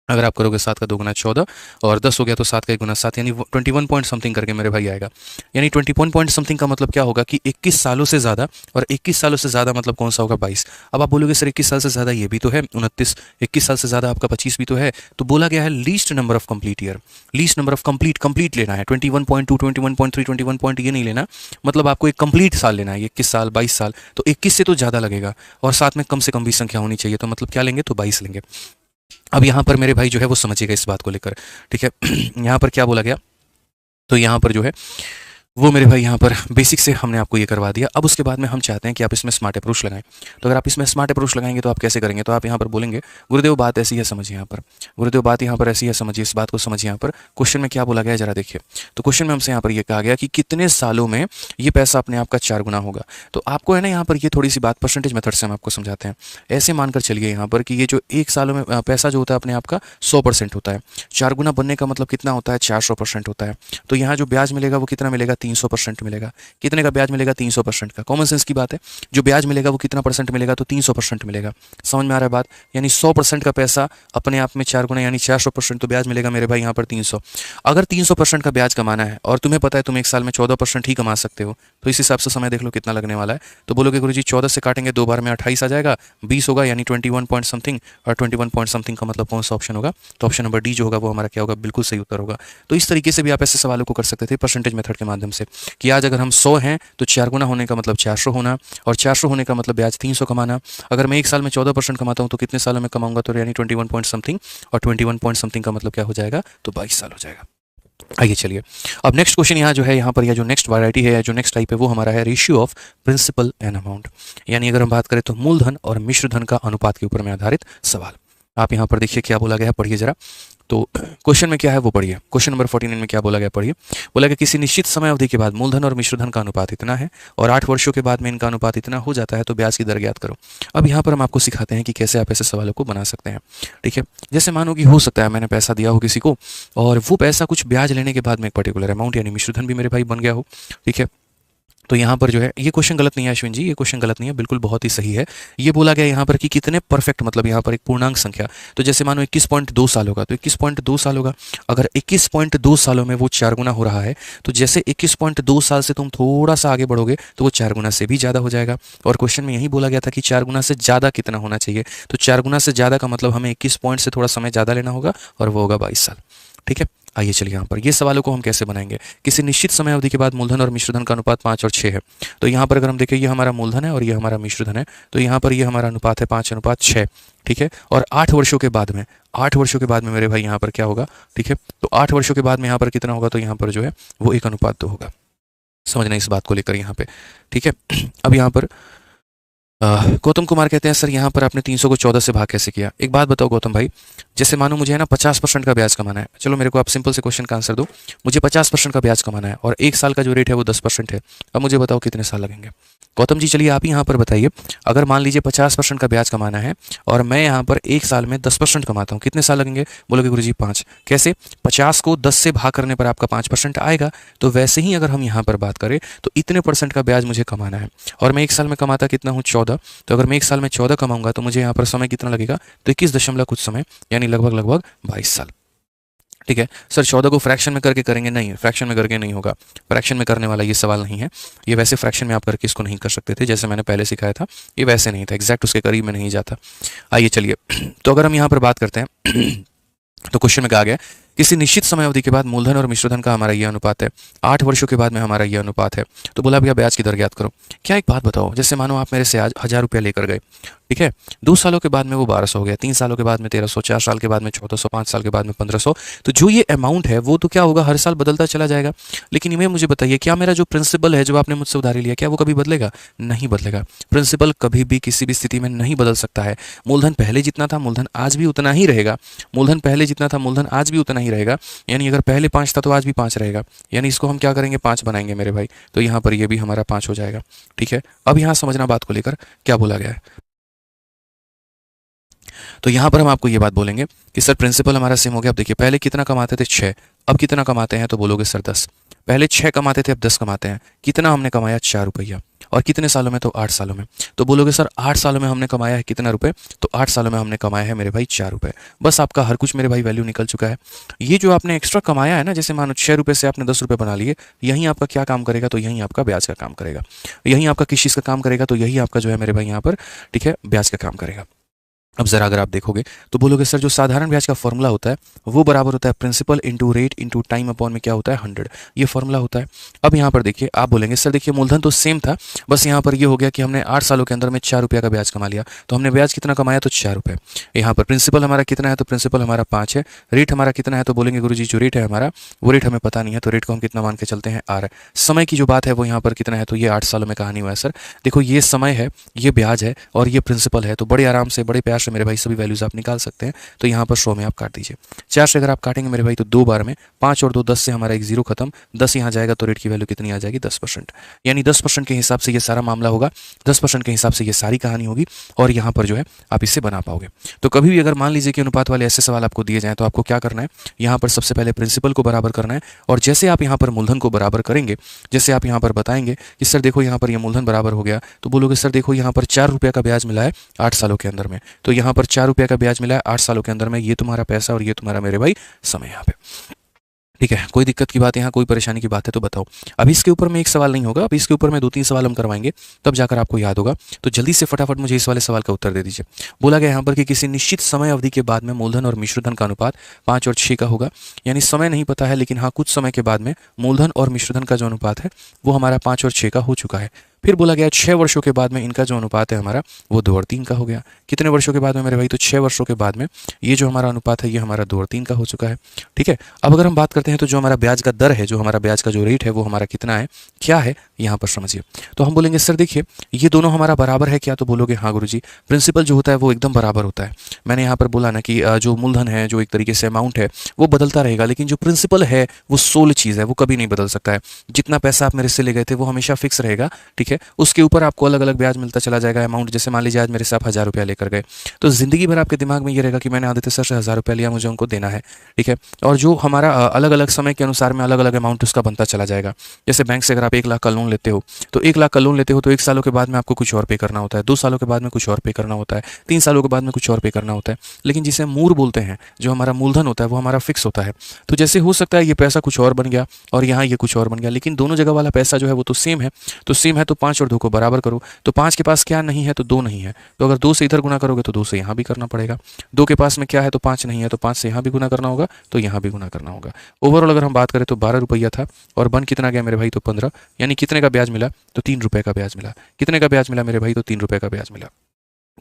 अगर आप करोगे 7 का 2 गुना 14 और 10 हो गया तो 7 का 1 गुना 7, यानी 21 पॉइंट समथिंग करके मेरे भाई आएगा। यानी 21 पॉइंट समथिंग का मतलब क्या होगा कि 21 सालों से ज़्यादा, और 21 सालों से ज़्यादा मतलब कौन सा होगा, 22। अब आप बोलोगे सर 21 साल से ज़्यादा ये भी तो है 29, 21 साल से ज़्यादा आपका 25 भी तो है। तो बोला गया है least number of complete year, least number of complete लेना है। 21.2, 21.3, 21 पॉइंट ये नहीं लेना, मतलब आपको एक कंप्लीट साल लेना है, 21 साल 22 साल, तो 21 से तो ज़्यादा लगेगा और साथ में कम से कम भी संख्या होनी चाहिए, तो मतलब क्या लेंगे, तो 22 लेंगे। अब यहाँ पर मेरे भाई जो है वो समझिएगा इस बात को लेकर, ठीक है। यहाँ पर क्या बोला गया, तो यहाँ पर जो है वो मेरे भाई यहाँ पर बेसिक से हमने आपको ये करवा दिया। अब उसके बाद में हम चाहते हैं कि आप इसमें स्मार्ट अप्रोच लगाएं। तो अगर आप इसमें स्मार्ट अप्रोच लगाएंगे तो आप कैसे करेंगे, तो आप यहाँ पर बोलेंगे गुरुदेव बात ऐसी है समझिए, यहाँ पर गुरुदेव बात यहाँ पर ऐसी है समझिए, इस बात को समझिए। यहाँ पर क्वेश्चन में क्या बोला गया है जरा देखिए। तो क्वेश्चन में हमसे यहाँ पर ये कहा गया कि कितने सालों में ये पैसा अपने आप का 4 गुना होगा। तो आपको है ना यहाँ पर ये थोड़ी सी बात परसेंटेज मेथड से हम आपको समझाते हैं। ऐसे मानकर चलिए यहाँ पर कि ये जो 1 सालों में पैसा जो होता है अपने आप का 100% होता है, 4 गुना बनने का मतलब कितना होता है, 400% होता है। तो यहाँ जो ब्याज मिलेगा वो कितना मिलेगा, 300% मिलेगा। कितने का ब्याज मिलेगा, 300% का। कॉमन सेंस की बात है, जो ब्याज मिलेगा वो कितना परसेंट मिलेगा, तो 300% मिलेगा। समझ में आ रहा है बात, यानी 100% का पैसा अपने आप में 4 गुना यानी 400%, तो ब्याज मिलेगा मेरे भाई यहाँ पर 300। अगर 300% का ब्याज कमाना है और तुम्हें पता है तुम 1 साल में 14% ही कमा सकते हो, तो इस हिसाब से समय देख लो कितना लगने वाला है। तो बोलोगे गुरुजी 14 से काटेंगे 2 बार में 28 आ जाएगा, 20 होगा यानी 21 पॉइंट समथिंग, और 21 पॉइंट समथिंग का मतलब कौन सा ऑप्शन होगा, तो ऑप्शन नंबर डी जो होगा वो हमारा क्या होगा, बिल्कुल सही उत्तर होगा। तो इस तरीके से भी आप ऐसे सवालों को कर सकते थे परसेंटेज मेथड के माध्यम से कि आज अगर हम 100 हैं तो 4 गुना होने का मतलब 400 होना, और 400 होने का मतलब ब्याज 300 कमाना। अगर मैं 1 साल में 14% कमाता हूं तो कितने सालों में कमाऊंगा, तो यानी 21 पॉइंट समथिंग, और 21 पॉइंट समथिंग का मतलब क्या हो जाएगा, तो 22 साल हो जाएगा। आइए चलिए, अब नेक्स्ट क्वेश्चन यहाँ जो है, यहाँ पर यह जो नेक्स्ट वैरायटी है या जो नेक्स्ट टाइप है वो हमारा है ratio of principal and amount. यानी अगर हम बात करें तो मूलधन और मिश्र धन का अनुपात के ऊपर में आधारित सवाल। आप यहाँ पर देखिए क्या बोला गया है, पढ़िए जरा। तो क्वेश्चन में क्या है वो पढ़िए। क्वेश्चन नंबर 49 में क्या बोला गया, पढ़िए। बोला कि किसी निश्चित समय अवधि के बाद मूलधन और मिश्रधन का अनुपात इतना है और 8 वर्षों के बाद में इनका अनुपात इतना हो जाता है, तो ब्याज की दर ज्ञात करो। अब यहाँ पर हम आपको सिखाते हैं कि कैसे आप ऐसे सवालों को बना सकते हैं। ठीक है, जैसे मानो कि हो सकता है मैंने पैसा दिया हो किसी को और वो पैसा कुछ ब्याज लेने के बाद में एक पर्टिकुलर अमाउंट यानी मिश्रधन भी मेरे भाई बन गया हो। ठीक है, तो यहाँ पर जो है ये क्वेश्चन गलत नहीं है अश्विन जी, ये क्वेश्चन गलत नहीं है, बिल्कुल बहुत ही सही है। ये बोला गया यहाँ पर कि कितने परफेक्ट, मतलब यहाँ पर एक पूर्णांक संख्या। तो जैसे मानो 21.2 साल होगा तो 21.2 साल होगा। अगर 21.2 सालों में वो 4 गुना हो रहा है तो जैसे 21.2 साल से तुम थोड़ा सा आगे बढ़ोगे तो वो 4 गुना से भी ज़्यादा हो जाएगा। और क्वेश्चन में यही बोला गया था कि 4 गुना से ज़्यादा कितना होना चाहिए, तो 4 गुना से ज़्यादा का मतलब हमें 21 पॉइंट से थोड़ा समय ज़्यादा लेना होगा और वो होगा 22 साल। ठीक है, आइए चलिए यहाँ पर ये सवालों को हम कैसे बनाएंगे। किसी निश्चित समय अवधि के बाद मूलधन और मिश्रधन का अनुपात 5 और 6 है। तो यहाँ पर अगर हम देखें ये हमारा मूलधन है और ये हमारा मिश्रधन है, तो यहाँ पर ये हमारा अनुपात है 5:6। ठीक है, और 8 वर्षों के बाद में, 8 वर्षों के बाद में मेरे भाई यहाँ पर क्या होगा। ठीक है, तो 8 वर्षों के बाद में यहाँ पर कितना होगा, तो यहाँ पर जो है वो 1:2 होगा। समझना इस बात को लेकर यहाँ पे। ठीक है, अब यहाँ पर गौतम कुमार कहते हैं सर यहाँ पर आपने 300 को 14 से भाग कैसे किया। एक बात बताओ गौतम भाई, जैसे मानो मुझे है ना 50% का ब्याज कमाना है। चलो मेरे को आप सिंपल से क्वेश्चन का आंसर दो। मुझे 50% का ब्याज कमाना है और 1 साल का जो रेट है वो 10% है। अब मुझे बताओ कितने साल लगेंगे। गौतम जी चलिए आप ही यहाँ पर बताइए, अगर मान लीजिए 50% का ब्याज कमाना है और मैं यहाँ पर 1 साल में 10% कमाता हूँ, कितने साल लगेंगे। बोलोगे गुरुजी 5। कैसे, 50 को 10 से भाग करने पर आपका 5% आएगा। तो वैसे ही अगर हम यहाँ पर बात करें तो इतने परसेंट का ब्याज मुझे कमाना है और मैं 1 साल में कमाता कितना हूँ 14। तो अगर मैं 1 साल में 14 कमाऊंगा तो मुझे यहाँ पर समय कितना लगेगा, तो 21 दशमलव कुछ समय, यानी लगभग 22 साल। ठीक है सर, 14 को फ्रैक्शन में करके करेंगे, नहीं फ्रैक्शन में करके नहीं होगा, फ्रैक्शन में करने वाला ये सवाल नहीं है। ये वैसे फ्रैक्शन में आप करके इसको नहीं कर सकते थे, जैसे मैंने पहले सिखाया था ये वैसे नहीं था, एग्जैक्ट उसके करीब में नहीं जाता। आइए चलिए, तो अगर हम यहाँ पर बात करते हैं तो क्वेश्चन में कहा गया किसी निश्चित समय अवधि के बाद मूलधन और मिश्रधन का हमारा यह अनुपात है, 8 वर्षों के बाद में हमारा यह अनुपात है। तो बोला भैया ब्याज की दर ज्ञात करो। क्या एक बात बताओ, जैसे मानो आप मेरे से आज 1000 रुपया लेकर गए, ठीक है, 2 सालों के बाद में वो 1200 हो गया, 3 सालों के बाद में 1300, 4 साल के बाद में 1400, 5 साल के बाद में 1500। तो जो ये अमाउंट है वो तो क्या होगा, हर साल बदलता चला जाएगा। लेकिन ये मुझे बताइए, क्या मेरा जो प्रिंसिपल है जो आपने मुझसे उधारी लिया, क्या वो कभी बदलेगा? नहीं बदलेगा। प्रिंसिपल कभी भी किसी भी स्थिति में नहीं बदल सकता है। मूलधन पहले जितना था मूलधन आज भी उतना ही रहेगा, मूलधन पहले जितना था मूलधन आज भी उतना ही रहेगा। यानी अगर पहले 5 था तो आज भी 5 रहेगा। यानी इसको हम क्या करेंगे, 5 बनाएंगे मेरे भाई। तो यहाँ पर ये भी हमारा 5 हो जाएगा। ठीक है, अब यहाँ समझना बात को लेकर क्या बोला गया है। तो यहाँ पर हम आपको ये बात बोलेंगे कि सर प्रिंसिपल हमारा सेम हो गया। अब देखिए पहले कितना कमाते थे 6, अब कितना कमाते हैं, तो बोलोगे सर 10। पहले 6 कमाते थे अब 10 कमाते हैं। कितना हमने कमाया, 4 रुपया। और कितने सालों में, तो 8 सालों में। तो बोलोगे सर 8 सालों में हमने कमाया है कितना रुपए, तो 8 सालों में हमने कमाया है मेरे भाई 4 रुपए। बस आपका हर कुछ मेरे भाई वैल्यू निकल चुका है। ये जो आपने एक्स्ट्रा कमाया है ना, जैसे मानो 6 रुपये से आपने 10 रुपये बना लिए, यहीं आपका क्या काम करेगा, तो यहीं आपका ब्याज का काम करेगा। यहीं आपका किस चीज़ का काम करेगा, तो यही आपका जो है मेरे भाई यहाँ पर, ठीक है, ब्याज का काम करेगा। अब जरा अगर आप देखोगे तो बोलोगे सर जो साधारण ब्याज का फॉर्मूला होता है वो बराबर होता है principal into rate into time upon में क्या होता है 100, ये फॉर्मूला होता है। अब यहाँ पर देखिए आप बोलेंगे सर देखिए मूलधन तो सेम था, बस यहाँ पर ये हो गया कि हमने 8 सालों के अंदर में 4 रुपया का ब्याज कमा लिया। तो हमने ब्याज कितना कमाया, तो 4 रुपये। यहाँ पर प्रिंसिपल हमारा कितना है, तो प्रिंसिपल हमारा 5 है। रेट हमारा कितना है, तो बोलेंगे गुरुजी जो रेट है हमारा वो रेट हमें पता नहीं है, तो रेट को हम कितना मान के चलते हैं, R। समय की जो बात है वो यहाँ पर कितना है, तो ये 8 सालों में कहानी हुआ है सर। देखो ये समय है, ये ब्याज है और ये प्रिंसिपल है। तो बड़े आराम से बड़े प्यार से मेरे भाई सभी वैल्यूज आप निकाल सकते हैं। तो यहाँ पर 100 में आप काट दीजिए। 4 से अगर आप काटेंगे मेरे भाई तो 2 बार में 5 और 2 10 से हमारा एक 0 खत्म, 10 यहाँ जाएगा तो रेट की वैल्यू कितनी आ जाएगी, 10%। यानी 10% के हिसाब से ये सारा मामला होगा, 10% के हिसाब से ये सारी कहानी होगी और यहाँ पर जो है आप इससे बना पाओगे। तो कभी भी अगर मान लीजिए कि अनुपात वाले ऐसे सवाल आपको दिए जाएँ तो आपको क्या करना है, यहाँ पर सबसे पहले प्रिंसिपल को बराबर करना है। और जैसे आप यहाँ पर मूलधन को बराबर करेंगे, जैसे आप यहाँ पर बताएंगे कि सर देखो यहाँ पर ये मूलधन बराबर हो गया, तो बोलोगे सर देखो यहाँ पर 4 रुपये का ब्याज मिला है 8 सालों के अंदर में। तो यहाँ पर 4 रुपये का ब्याज मिला है 8 सालों के अंदर में, ये तुम्हारा पैसा और ये तुम्हारा मेरे भाई समय यहाँ पे। ठीक है, कोई दिक्कत की बात है यहाँ, कोई परेशानी की बात है तो बताओ। अभी इसके ऊपर में एक सवाल नहीं होगा, अभी इसके ऊपर में 2-3 सवाल हम करवाएंगे तब जाकर आपको याद होगा। तो जल्दी से फटाफट मुझे इस वाले सवाल का उत्तर दे दीजिए। बोला गया यहाँ पर कि किसी निश्चित समय अवधि के बाद में मूलधन और मिश्रधन का अनुपात 5 और 6 का होगा। यानी समय नहीं पता है, लेकिन हाँ कुछ समय के बाद में मूलधन और मिश्रधन का जो अनुपात है वो हमारा 5 और 6 का हो चुका है। फिर बोला गया 6 वर्षों के बाद में इनका जो अनुपात है हमारा वो 2:3 का हो गया। कितने वर्षों के बाद में मेरे भाई, तो 6 वर्षों के बाद में ये जो हमारा अनुपात है ये हमारा 2:3 का हो चुका है। ठीक है, अब अगर हम बात करते हैं तो जो हमारा ब्याज का दर है, जो हमारा ब्याज का जो रेट है वो हमारा कितना है, क्या है, यहाँ पर समझिए। तो हम बोलेंगे सर देखिए ये दोनों हमारा बराबर है क्या, तो बोलोगे हाँ गुरुजी, प्रिंसिपल जो होता है वो एकदम बराबर होता है। मैंने यहाँ पर बोला ना कि जो मूलधन है, जो एक तरीके से अमाउंट है वो बदलता रहेगा, लेकिन जो प्रिंसिपल है वो सोल चीज़ है, वो कभी नहीं बदल सकता है। जितना पैसा आप मेरे से ले गए थे वो हमेशा फिक्स रहेगा। ठीक है, उसके ऊपर आपको अलग अलग ब्याज मिलता चला जाएगा। अमाउंट जैसे मान लीजिए आज मेरे से आप 1000 रुपया लेकर गए, तो जिंदगी भर आपके दिमाग में ये रहेगा कि मैंने आदित्य सर से 1000 रुपया लिया, मुझे उनको देना है। ठीक है, और जो हमारा अलग अलग समय के अनुसार में अलग अलग अमाउंट उसका बनता चला जाएगा। जैसे बैंक से अगर आप 1 लाख का लोन लेते हो, तो 1 लाख का लोन लेते हो तो 1 सालों के बाद में आपको कुछ और पे करना होता है, 2 सालों के बाद में कुछ और पे करना होता है, 3 सालों के बाद में कुछ और पे करना होता है। लेकिन जिसे मूर बोलते हैं, जो हमारा मूलधन होता है वो हमारा फिक्स होता है। तो जैसे हो सकता है ये पैसा कुछ और बन गया और यहाँ ये कुछ और बन गया, लेकिन दोनों जगह वाला पैसा जो है वो तो सेम है। तो सेम है तो 5 और 2 को बराबर करो। तो 5 के पास क्या नहीं है, तो 2 नहीं है, तो अगर 2 से इधर गुना करोगे तो 2 से यहाँ भी करना पड़ेगा। 2 के पास में क्या है, तो 5 नहीं है, तो 5 से यहाँ भी गुना करना होगा, तो यहाँ भी गुना करना होगा। ओवरऑल अगर हम बात करें तो 12 रुपया था और बन कितना गया मेरे भाई, तो 15। यानी कितने का ब्याज मिला, तो 3 रुपये का ब्याज मिला। कितने का ब्याज मिला मेरे भाई, तो 3 रुपये का ब्याज मिला।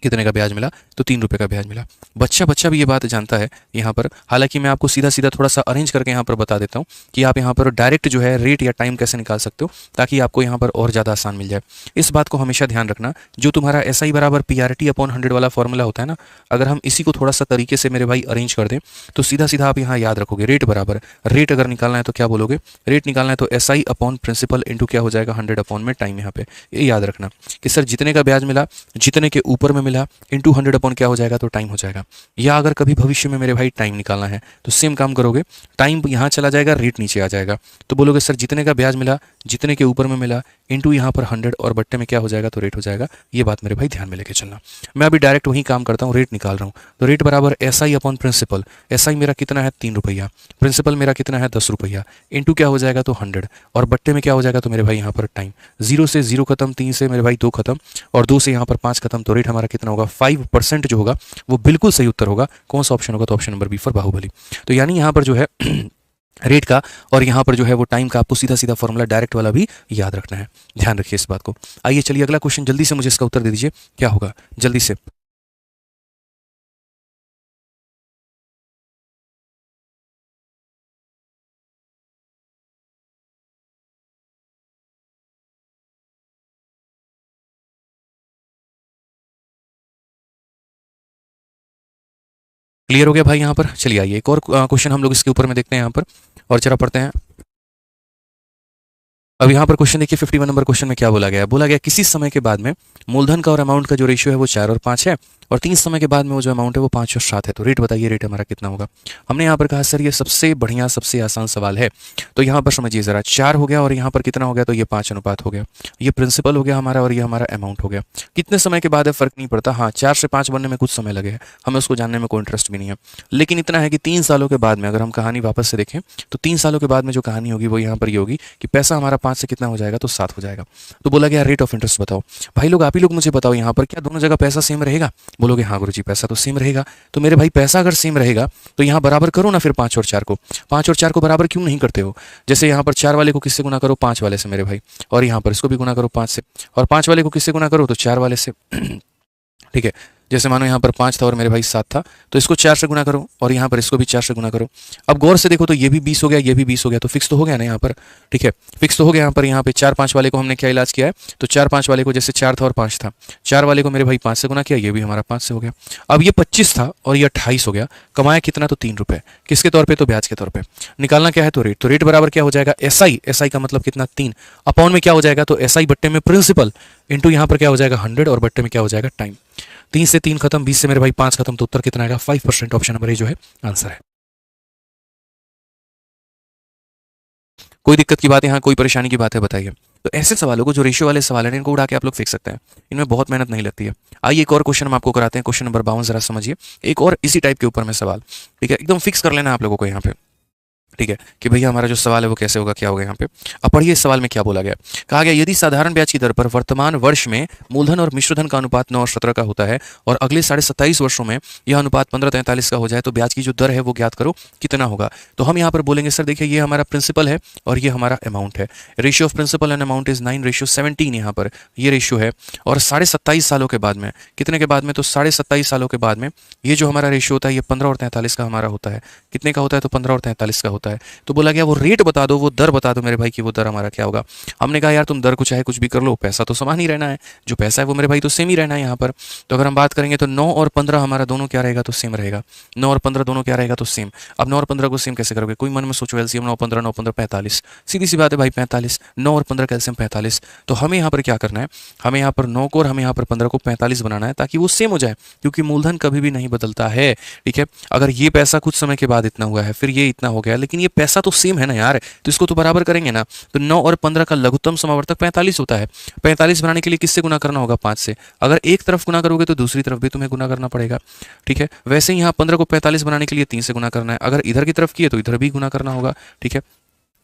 कितने का ब्याज मिला, तो 3 रुपये का ब्याज मिला। बच्चा बच्चा भी ये बात जानता है यहाँ पर। हालांकि मैं आपको सीधा सीधा थोड़ा सा अरेंज करके यहाँ पर बता देता हूँ कि आप यहाँ पर डायरेक्ट जो है रेट या टाइम कैसे निकाल सकते हो, ताकि आपको यहाँ पर और ज़्यादा आसान मिल जाए। इस बात को हमेशा ध्यान रखना, जो तुम्हारा SI बराबर PRT/100 वाला फॉर्मूला होता है ना, अगर हम इसी को थोड़ा सा तरीके से मेरे भाई अरेंज कर दें तो सीधा सीधा आप यहाँ याद रखोगे रेट बराबर, रेट अगर निकालना है तो क्या बोलोगे, रेट निकालना है तो SI/प्रिंसिपल इंटू क्या हो जाएगा, 100 में टाइम। यहाँ पे ये याद रखना कि सर जितने का ब्याज मिला, जितने के ऊपर में मिला, इंटू 100 क्या हो जाएगा, तो टाइम हो जाएगा। या अगर कभी भविष्य में मेरे भाई टाइम निकालना है तो सेम काम करोगे, टाइम यहाँ चला जाएगा, रेट नीचे आ जाएगा। तो बोलोगे सर जितने का ब्याज मिला, जितने के ऊपर में मिला, इंटू यहाँ पर 100 और बट्टे में क्या हो जाएगा, तो रेट हो जाएगा। ये बात मेरे भाई ध्यान में लेके चलना। मैं अभी डायरेक्ट वही काम करता हूँ, रेट निकाल रहा हूँ। तो रेट बराबर SI/प्रिंसिपल। SI मेरा कितना है, 3 रुपया। प्रिंसिपल मेरा कितना है, 10 रुपया। इंटू क्या हो जाएगा, तो 100 और बट्टे में क्या हो जाएगा, तो मेरे भाई यहाँ पर टाइम। 0 से 0 खत्म, 3 से मेरे भाई 2 खत्म और 2 से यहाँ पर 5 खत्म। तो रेट हमारा कितना होगा, 5% जो होगा वो बिल्कुल सही उत्तर होगा। कौन सा ऑप्शन होगा, तो option number B for Baahubali. तो यानी यहाँ पर जो है रेट का और यहाँ पर जो है वो टाइम का आपको सीधा सीधा फॉर्मूला डायरेक्ट वाला भी याद रखना है। ध्यान रखिए इस बात को। आइए चलिए अगला क्वेश्चन, जल्दी से मुझे इसका उत्तर दे दीजिए, क्या होगा जल्दी से। क्लियर हो गया भाई यहाँ पर। चलिए आइए एक और क्वेश्चन हम लोग इसके ऊपर में देखते हैं यहाँ पर और जरा पढ़ते हैं। अब यहाँ पर क्वेश्चन देखिए 51 नंबर क्वेश्चन में क्या बोला गया है। बोला गया किसी समय के बाद में मूलधन का और अमाउंट का जो रेशियो है वो 4 और 5 है और 3 समय के बाद में वो जो अमाउंट है वो 5 और 7 है। तो रेट बताइए, रेट हमारा कितना होगा। हमने यहाँ पर कहा सर ये सबसे बढ़िया सबसे आसान सवाल है। तो यहाँ पर समझिए जरा, 4 हो गया और यहाँ पर कितना हो गया, तो ये 5 अनुपात हो गया। ये प्रिंसिपल हो गया हमारा और ये हमारा अमाउंट हो गया। कितने समय के बाद है फर्क नहीं पड़ता, हाँ 4 से 5 बनने में कुछ समय लगे है, हमें उसको जानने में कोई इंटरेस्ट भी नहीं है। लेकिन इतना है कि 3 सालों के बाद में अगर हम कहानी वापस से देखें तो 3 सालों के बाद में जो कहानी होगी वो यहाँ पर ये होगी कि पैसा हमारा 5 से कितना हो जाएगा, तो 7 हो जाएगा। तो बोला गया रेट ऑफ इंटरेस्ट बताओ। भाई लोग आप ही लोग मुझे बताओ यहाँ पर क्या दोनों जगह पैसा सेम रहेगा। बोलोगे हाँ गुरुजी पैसा तो सेम रहेगा। तो मेरे भाई पैसा अगर सेम रहेगा तो यहाँ बराबर करो ना फिर 5 और 4 को। 5 और 4 को बराबर क्यों नहीं करते हो। जैसे यहाँ पर 4 वाले को किससे गुना करो, 5 वाले से मेरे भाई, और यहाँ पर इसको भी गुना करो 5 से, और 5 वाले को किससे गुना करो, तो 4 वाले से। ठीक है, जैसे मानो यहाँ पर 5 था और मेरे भाई 7 था, तो इसको 4 से गुना करो और यहाँ पर इसको भी 4 से गुना करो। अब गौर से देखो तो ये भी 20 हो गया, ये भी 20 हो गया, तो फिक्स तो हो गया ना यहाँ पर। ठीक है, फिक्स तो हो गया यहाँ पे 4-5 वाले को हमने क्या इलाज किया है, तो 4-5 वाले को जैसे 4 था और 5 था, 4 वाले को मेरे भाई 5 से गुना किया, ये भी हमारा 5 से हो गया। अब ये 25 था और ये 28 हो गया, कमाया कितना, तो 3 रुपये। किसके तौर पर, तो ब्याज के तौर पर। निकालना क्या है, तो रेट। तो रेट बराबर क्या हो जाएगा, SI का मतलब कितना, 3 अपॉन में क्या हो जाएगा, तो SI बट्टे में प्रिंसिपल इंटू यहाँ पर क्या हो जाएगा 100 और बट्टे में क्या हो जाएगा टाइम। 3 से 3 खत्म, 20 से मेरे भाई 5 खत्म, तो उत्तर कितना आएगा, 5%। ऑप्शन नंबर ए जो है आंसर है। कोई दिक्कत की बात है यहाँ, कोई परेशानी की बात है बताइए। तो ऐसे सवालों को, जो रेशियो वाले सवाल हैं, इनको उड़ा के आप लोग फेंक सकते हैं, इनमें बहुत मेहनत नहीं लगती है। आइए एक और क्वेश्चन हम आपको कराते हैं, क्वेश्चन नंबर 52 जरा समझिए। एक और इसी टाइप के ऊपर में सवाल, ठीक है, एकदम फिक्स कर लेना आप लोगों को यहाँ पे। ठीक है कि भैया हमारा जो सवाल है वो कैसे होगा, क्या होगा यहाँ पे। अब पढ़िए इस सवाल में क्या बोला गया। कहा गया यदि साधारण ब्याज की दर पर वर्तमान वर्ष में मूलधन और मिश्रधन का अनुपात 9 और 17 का होता है और अगले 27.5 वर्षों में यह अनुपात 15:43 का हो जाए तो ब्याज की जो दर है वो ज्ञात करो कितना होगा। तो हम यहाँ पर बोलेंगे सर देखिए ये हमारा प्रिंसिपल है और ये हमारा अमाउंट है। Ratio of principal and amount is 9:17 यहाँ पर ये रेशियो है। और 27.5 सालों के बाद में कितने के बाद में, तो 27.5 सालों के बाद में ये जो हमारा रेशियो होता है ये 15 और 43 का हमारा होता है। कितने का होता है, तो 15 और 43 का होता है। तो बोला गया वो रेट बता दो, वो दर बता दो मेरे भाई कि वो दर हमारा क्या होगा। हमने कहा यार तुम दर को चाहे कुछ भी कर लो, पैसा तो समान ही रहना है, जो पैसा है वो मेरे भाई तो सेम ही रहना है यहाँ पर। तो अगर हम बात करेंगे तो 9 और 15 हमारा दोनों क्या रहेगा, तो सेम रहेगा। 9 और 15 दोनों क्या रहेगा, तो सेम। अब 9 और 15 को सेम कैसे करोगे, कोई मन में सोचो एलसीएम 9 15 9 15 45, सीधी सी बात है भाई 45, 9 और 15 का एलसीएम 45। तो हमें यहाँ पर क्या करना है, हमें यहाँ पर 9 को और हमें यहाँ पर 15 को 45 बनाना है ताकि वो सेम हो जाए, क्योंकि मूलधन कभी भी नहीं बदलता है। ठीक है, अगर ये पैसा कुछ समय के बाद इतना हुआ है फिर ये इतना हो गया, लेकिन ये पैसा तो सेम है ना यार, तो इसको तो बराबर करेंगे ना। तो 9 और 15 का लघुत्तम समावर्तक 45 होता है। 45 बनाने के लिए किससे गुना करना होगा, 5 से। अगर एक तरफ गुना करोगे तो दूसरी तरफ भी तुम्हें गुना करना पड़ेगा। ठीक है, वैसे ही यहाँ 15 को 45 बनाने के लिए 3 से गुना करना है, अगर इधर की तरफ किए तो इधर भी गुना करना होगा। ठीक है,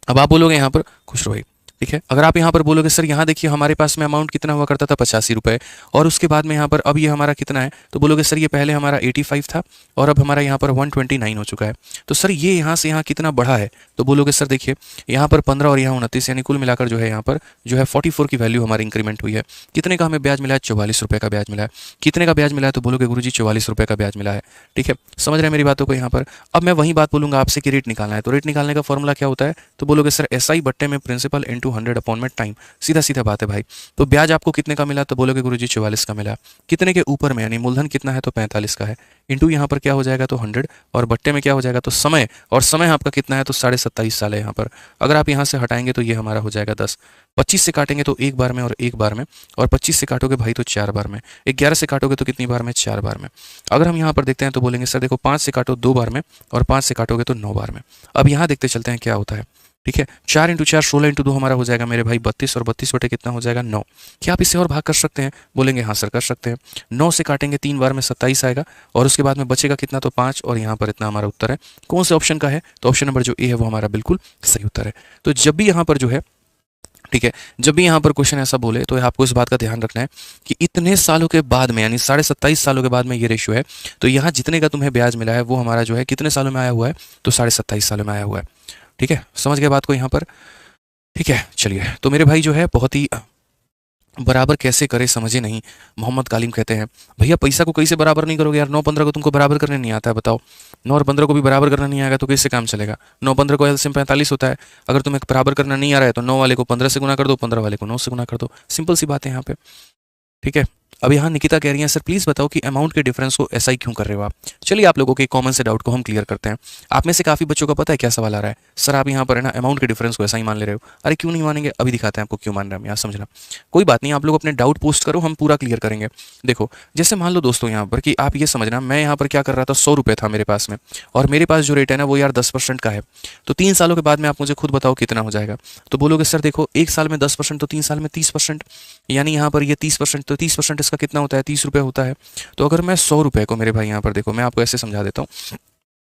अब आप बोलोगे यहाँ पर खुश रहो भाई। ठीक है, अगर आप यहाँ पर बोलोगे सर यहाँ देखिए हमारे पास में अमाउंट कितना हुआ करता था 85 रुपये, और उसके बाद में यहाँ पर अब ये हमारा कितना है, तो बोलोगे सर ये पहले हमारा 85 था और अब हमारा यहाँ पर 129 हो चुका है। तो सर ये यहाँ से यहाँ कितना बढ़ा है, तो बोलोगे सर देखिए यहाँ पर 15 और यहाँ 29 यानी कुल मिलाकर जो है यहाँ पर जो है 44 की वैल्यू हमारी इंक्रीमेंट हुई है। कितने का हमें ब्याज मिला है, 44 रुपये का ब्याज मिला है। कितने का ब्याज मिला है, तो बोलोगे गुरुजी 44 रुपये का ब्याज मिला है। ठीक है, समझ रहे हैं मेरी बातों को यहाँ पर। अब मैं वही बात बोलूँगा आपसे कि रेट निकालना है, तो रेट निकालने का फॉर्मूला क्या होता है, तो बोलोगे सर SI बट्टे में प्रिंसिपल इंटू 100 अपॉन में टाइम। सीधा सीधा बात है भाई। तो ब्याज आपको कितने का मिला, तो बोलोगे गुरुजी 44 का मिला। कितने के ऊपर में, यानी मूलधन कितना है, तो 45 का है, इंटू यहाँ पर क्या हो जाएगा, तो 100, और बट्टे में क्या हो जाएगा, तो समय, और समय आपका कितना है, तो 27.5 साल है यहाँ पर। अगर आप यहाँ से हटाएंगे तो ये हमारा हो जाएगा 10। 25 से काटेंगे तो एक बार में और एक बार में, और 25 से काटोगे भाई तो 4 बार में। 11 से काटोगे तो कितनी बार में, 4 बार में। अगर हम यहाँ पर देखते हैं तो बोलेंगे सर देखो 5 से काटो 2 बार में, और 5 से काटोगे तो 9 बार में। अब यहाँ देखते चलते हैं क्या होता है। ठीक है, 4 इंटू 4 16 इंटू 2 हमारा हो जाएगा मेरे भाई 32, और 32 बटे कितना हो जाएगा, 9। क्या आप इसे और भाग कर सकते हैं, बोलेंगे हाँ सर कर सकते हैं। 9 से काटेंगे 3 बार में 27 आएगा, और उसके बाद में बचेगा कितना, तो 5, और यहाँ पर इतना हमारा उत्तर है। कौन से ऑप्शन का है, तो ऑप्शन नंबर जो ए है वो हमारा बिल्कुल सही उत्तर है। तो जब भी यहाँ पर जो है, ठीक है, जब भी यहाँ पर क्वेश्चन ऐसा बोले तो आपको इस बात का ध्यान रखना है कि इतने सालों के बाद में, यानी 27.5 सालों के बाद में ये रेशियो है, तो यहाँ जितने का तुम्हें ब्याज मिला है वो हमारा जो है कितने सालों में आया हुआ है, तो 27.5 सालों में आया हुआ है। ठीक है, समझ गए बात को यहाँ पर। ठीक है, चलिए तो मेरे भाई जो है बहुत ही बराबर कैसे करे समझे नहीं। मोहम्मद कालिम कहते हैं भैया पैसा को कैसे बराबर नहीं करोगे यार, 9-15 को तुमको बराबर करने नहीं आता है, बताओ। 9 और 15 को भी बराबर करना नहीं आएगा तो कैसे काम चलेगा। 9-15 को एलसीएम 45 होता है, अगर तुम्हें बराबर करना नहीं आ रहा है तो 9 वाले को 15 से गुना कर दो, 15 वाले को 9 से गुना कर दो, सिंपल सी बात है यहाँ पे। ठीक है, अब यहाँ निकिता कह रही हैं सर प्लीज़ बताओ कि अमाउंट के डिफरेंस को ऐसा ही क्यों कर रहे हो आप। चलिए आप लोगों के कॉमन से डाउट को हम क्लियर करते हैं। आप में से काफ़ी बच्चों का पता है क्या सवाल आ रहा है, सर आप यहाँ पर है ना अमाउंट के डिफरेंस को ऐसा ही मान ले रहे हो। अरे क्यों नहीं मानेंगे, अभी दिखाते हैं आपको क्यों मान रहे हैं हम, यहाँ समझना। कोई बात नहीं, आप लोग अपने डाउट पोस्ट करो, हम पूरा क्लियर करेंगे। देखो जैसे मान लो दोस्तों यहाँ पर कि आप ये समझना, मैं यहाँ पर क्या कर रहा था, 100 रुपये था मेरे पास में, और मेरे पास जो रेट है ना वो यार 10% का है। तो 3 सालों के बाद में आप मुझे खुद बताओ कितना हो जाएगा। तो बोलोगे सर देखो 1 साल में 10%, तो 3 साल में 30%, यानी यहाँ पर ये 30%, तो 30% इसका कितना होता है, 30 रुपये होता है। तो अगर मैं 100 रुपये को, मेरे भाई यहाँ पर देखो मैं आपको ऐसे समझा देता हूँ,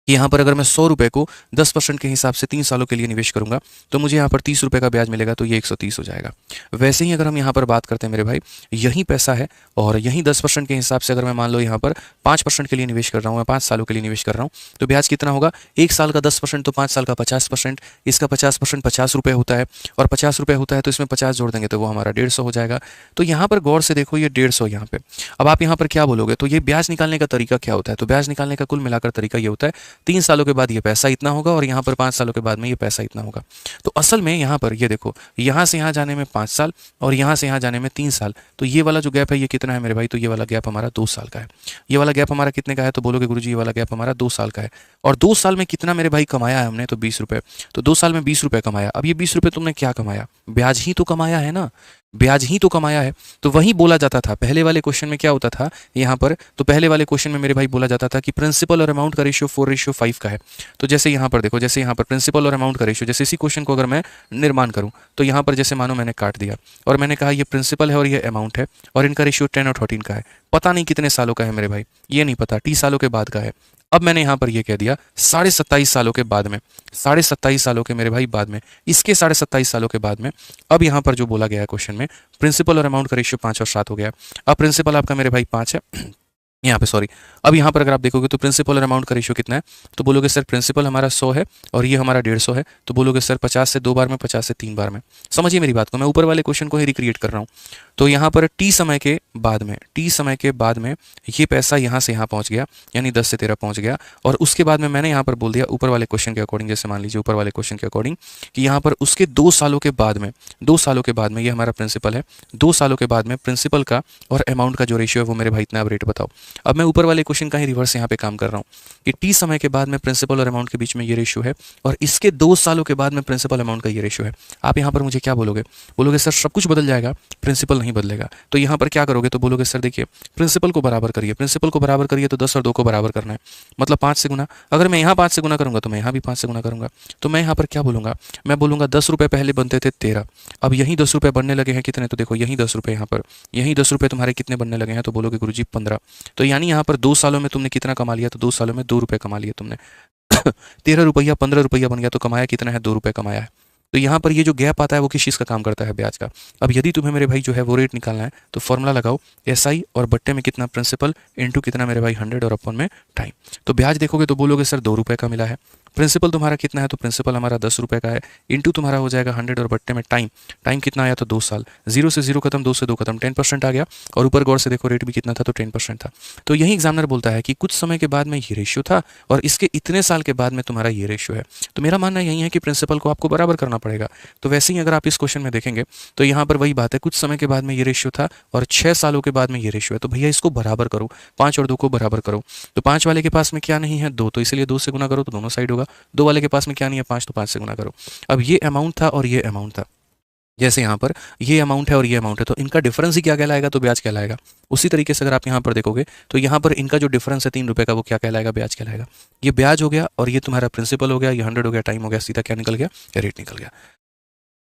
यहाँ पर अगर मैं 100 रुपये को 10% के हिसाब से 3 सालों के लिए निवेश करूंगा तो मुझे यहाँ पर 30 रुपये का ब्याज मिलेगा, तो ये 130 हो जाएगा। वैसे ही अगर हम यहाँ पर बात करते हैं मेरे भाई, यही पैसा है और यही 10% के हिसाब से अगर मैं मान लो यहाँ पर 5% के लिए निवेश कर रहा हूँ, मैं 5 सालों के लिए निवेश कर रहा हूँ, तो ब्याज कितना होगा, 1 साल का 10%, तो 5 साल का 50%, इसका 50% 50 रुपये होता है, और 50 रुपये होता है तो इसमें 50 जोड़ देंगे तो वो हमारा 150 हो जाएगा। तो यहाँ पर गौर से देखो ये 150 यहाँ पे। अब आप यहाँ पर क्या बोलोगे, तो ये ब्याज निकालने का तरीका क्या होता है, तो ब्याज निकालने का कुल मिलाकर तरीका ये होता है 3 सालों के बाद ये पैसा इतना होगा, और यहाँ पर 5 सालों के बाद में ये पैसा इतना होगा। तो असल में यहाँ पर ये देखो, यहाँ से यहाँ जाने में 5 साल और यहाँ से यहाँ जाने में 3 साल, तो ये वाला जो गैप है ये कितना है मेरे भाई, तो ये वाला गैप हमारा 2 साल का है। ये वाला गैप हमारा कितने का है, तो बोलोगे गुरुजी ये वाला गैप हमारा 2 साल का है। और 2 साल में कितना मेरे भाई कमाया है हमने, तो 20 रुपये। तो 2 साल में 20 रुपये कमाया। अब ये 20 रुपये तुमने क्या कमाया, ब्याज ही तो कमाया है ना, ब्याज ही तो कमाया है। तो वही बोला जाता था पहले वाले क्वेश्चन में, क्या होता था यहाँ पर, तो पहले वाले क्वेश्चन में मेरे भाई बोला जाता था कि प्रिंसिपल और अमाउंट का रेशियो 4:5 का है। तो जैसे यहाँ पर देखो, जैसे यहाँ पर प्रिंसिपल और अमाउंट का रेशियो, जैसे इसी क्वेश्चन को अगर मैं निर्माण करूँ तो यहाँ पर जैसे मानो मैंने काट दिया और मैंने कहा ये प्रिंसिपल है और ये अमाउंट है, और इनका रेशियो 10 और 13 का है। पता नहीं कितने सालों का है मेरे भाई, ये नहीं पता, 30 सालों के बाद का है। अब मैंने यहाँ पर ये कह दिया 27.5 सालों के बाद में, 27.5 सालों के मेरे भाई बाद में, इसके 27.5 सालों के बाद में, अब यहाँ पर जो बोला गया है क्वेश्चन में, प्रिंसिपल और अमाउंट का रेशियो 5 और 7 हो गया। अब प्रिंसिपल आपका मेरे भाई 5 है यहाँ पे, सॉरी, अब यहाँ पर अगर आप देखोगे तो प्रिंसिपल और अमाउंट का रेशियो कितना है, तो बोलोगे सर प्रिंसिपल हमारा 100 है और ये हमारा 150 है, तो बोलोगे सर 50 से 2 बार में, 50 से 3 बार में। समझिए मेरी बात को, मैं ऊपर वाले क्वेश्चन को ही रिक्रिएट कर रहा हूँ। तो यहाँ पर टी समय के बाद में, टी समय के बाद में ये पैसा यहाँ से यहाँ पहुँच गया, यानी 10 से 13 पहुँच गया, और उसके बाद में मैंने यहाँ पर बोल दिया ऊपर वाले क्वेश्चन के अकॉर्डिंग, जैसे मान लीजिए ऊपर वाले क्वेश्चन के अकॉर्डिंग कि यहाँ पर उसके 2 सालों के बाद में, 2 सालों के बाद में ये हमारा प्रिंसिपल है, 2 सालों के बाद में प्रिंसिपल का और अमाउंट का जो रेशियो है वो मेरे भाई इतना, आप रेट बताओ। अब मैं ऊपर वाले क्वेश्चन का ही रिवर्स यहाँ पे काम कर रहा हूँ कि टी समय के बाद में प्रिंसिपल और अमाउंट के बीच में ये रेशियो है और इसके 2 सालों के बाद में प्रिंसिपल अमाउंट का ये रेशियो है। आप यहाँ पर मुझे क्या बोलोगे, बोलोगे सर सब कुछ बदल जाएगा, प्रिंसिपल नहीं बदलेगा। तो यहाँ पर क्या करोगे, तो बोलोगे सर देखिए प्रिंसिपल को बराबर करिए, प्रिंसिपल को बराबर करिए तो 10 और 2 को बराबर करना है, मतलब 5 से गुना। अगर मैं यहाँ 5 से गुना करूँगा तो मैं यहाँ भी 5 से गुना करूँगा। तो मैं यहाँ पर क्या बोलूँगा, मैं बोलूँगा 10 रुपये पहले बनते थे 13, अब यहीं 10 रुपये बनने लगे हैं कितने, तो देखो यहीं 10 रुपये, यहाँ पर यहीं 10 रुपये तुम्हारे कितने बनने लगे हैं, तो बोलोगे गुरुजी 15। तो यानी यहाँ पर 2 सालों में तुमने कितना कमा लिया, तो 2 सालों में 2 रुपये कमा लिए तुमने। 13 रुपया 15 रुपया बन गया, तो कमाया कितना है, 2 रुपये कमाया है। तो यहाँ पर ये जो गैप आता है वो किस चीज़ का काम करता है, ब्याज का। अब यदि तुम्हें मेरे भाई जो है वो रेट निकालना है तो फॉर्मूला लगाओ, SI और बट्टे में कितना प्रिंसिपल इंटू कितना मेरे भाई 100 और अपन में टाइम। तो ब्याज देखोगे तो बोलोगे सर 2 रुपये का मिला है, प्रिंसिपल तुम्हारा कितना है, तो प्रिंसिपल हमारा 10 रुपये का है, इंटू तुम्हारा हो जाएगा 100 और बट्टे में टाइम, टाइम कितना आया, तो 2 साल। 0 से 0 खत्म, 2 से 2 खत्म, 10% आ गया, और ऊपर गौर से देखो रेट भी कितना था, तो 10% था। तो यही एग्जामिनर बोलता है कि कुछ समय के बाद में ये रेशियो था और इसके इतने साल के बाद में तुम्हारा ये रेशियो है। तो मेरा मानना यही है कि प्रिंसिपल को आपको बराबर करना पड़ेगा। तो वैसे ही अगर आप इस क्वेश्चन में देखेंगे तो यहाँ पर वही बात है, कुछ समय के बाद में ये रेशियो था और 6 सालों के बाद में ये रेशियो है, तो भैया इसको बराबर करो, 5 और 2 को बराबर करो। तो 5 वाले के पास में क्या नहीं है, 2, तो इसलिए 2 से गुना करो तो दोनों साइड होगा। 2 वाले के पास में क्या नहीं है, 5, तो 5 से गुना करो। अब ये अमाउंट था और ये अमाउंट था, जैसे यहाँ पर ये अमाउंट है और ये अमाउंट है, तो इनका डिफरेंस ही क्या कहलाएगा, तो ब्याज कहलाएगा। उसी तरीके से अगर आप यहाँ पर देखोगे तो यहाँ पर इनका जो डिफरेंस है 3 रुपये का, वो क्या कहलाएगा, ब्याज कहलाएगा। ये ब्याज हो गया और ये तुम्हारा प्रिंसिपल हो गया, ये 100 हो गया, टाइम हो गया, सीधा क्या निकल गया, रेट निकल गया।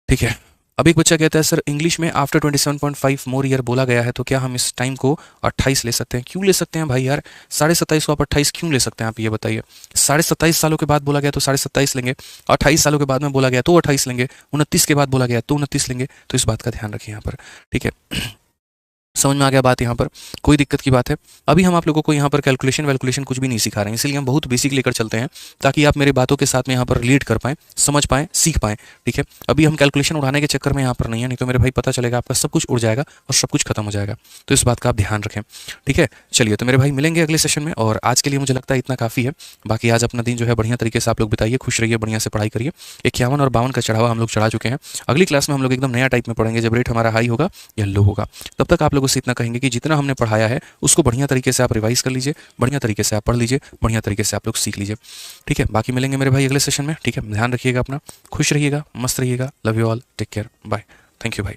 ठीक है। अब एक बच्चा कहता है सर इंग्लिश में आफ्टर 27.5 मोर ईयर बोला गया है, तो क्या हम इस टाइम को 28 ले सकते हैं? क्यों ले सकते हैं भाई यार, 27.5 को आप 28 क्यों ले सकते हैं, आप ये बताइए। 27.5 सालों के बाद बोला गया तो 27.5 लेंगे, 28 सालों के बाद में बोला गया तो 28 लेंगे, 29 के बाद बोला गया तो 29 लेंगे। तो इस बात का ध्यान रखिए यहाँ पर, ठीक है। समझ में आ गया बात, यहाँ पर कोई दिक्कत की बात है? अभी हम आप लोगों को यहाँ पर कैलकुलेशन वैलकुलेशन कुछ भी नहीं सिखा रहे हैं, इसलिए हम बहुत बेसिक लेकर चलते हैं ताकि आप मेरे बातों के साथ में यहाँ पर रिलेट कर पाएं, समझ पाएं, सीख पाएं। ठीक है, अभी हम कैलकुलेशन उड़ाने के चक्कर में यहाँ पर नहीं है, नहीं तो मेरे भाई पता चलेगा आपका सब कुछ उड़ जाएगा और सब कुछ खत्म हो जाएगा। तो इस बात का आप ध्यान रखें, ठीक है। चलिए तो मेरे भाई मिलेंगे अगले सेशन में, और आज के लिए मुझे लगता है इतना काफ़ी है। बाकी आज अपना दिन जो है बढ़िया तरीके से आप लोग बिताइए, खुश रहिए, बढ़िया से पढ़ाई करिए। 51 और 52 का चढ़ावा हम लोग चढ़ा चुके हैं। अगली क्लास में हम लोग एकदम नया टाइप में पढ़ेंगे, जब रेट हमारा हाई होगा या लो होगा। तब तक आप लोगों से इतना कहेंगे कि जितना हमने पढ़ाया है उसको बढ़िया तरीके से आप रिवाइज कर लीजिए, बढ़िया तरीके से आप पढ़ लीजिए, बढ़िया तरीके से आप लोग सीख लीजिए। ठीक है, बाकी मिलेंगे मेरे भाई अगले सेशन में। ठीक है, ध्यान रखिएगा अपना, खुश रहिएगा, मस्त रहिएगा। Love you all, take care, bye, thank you भाई।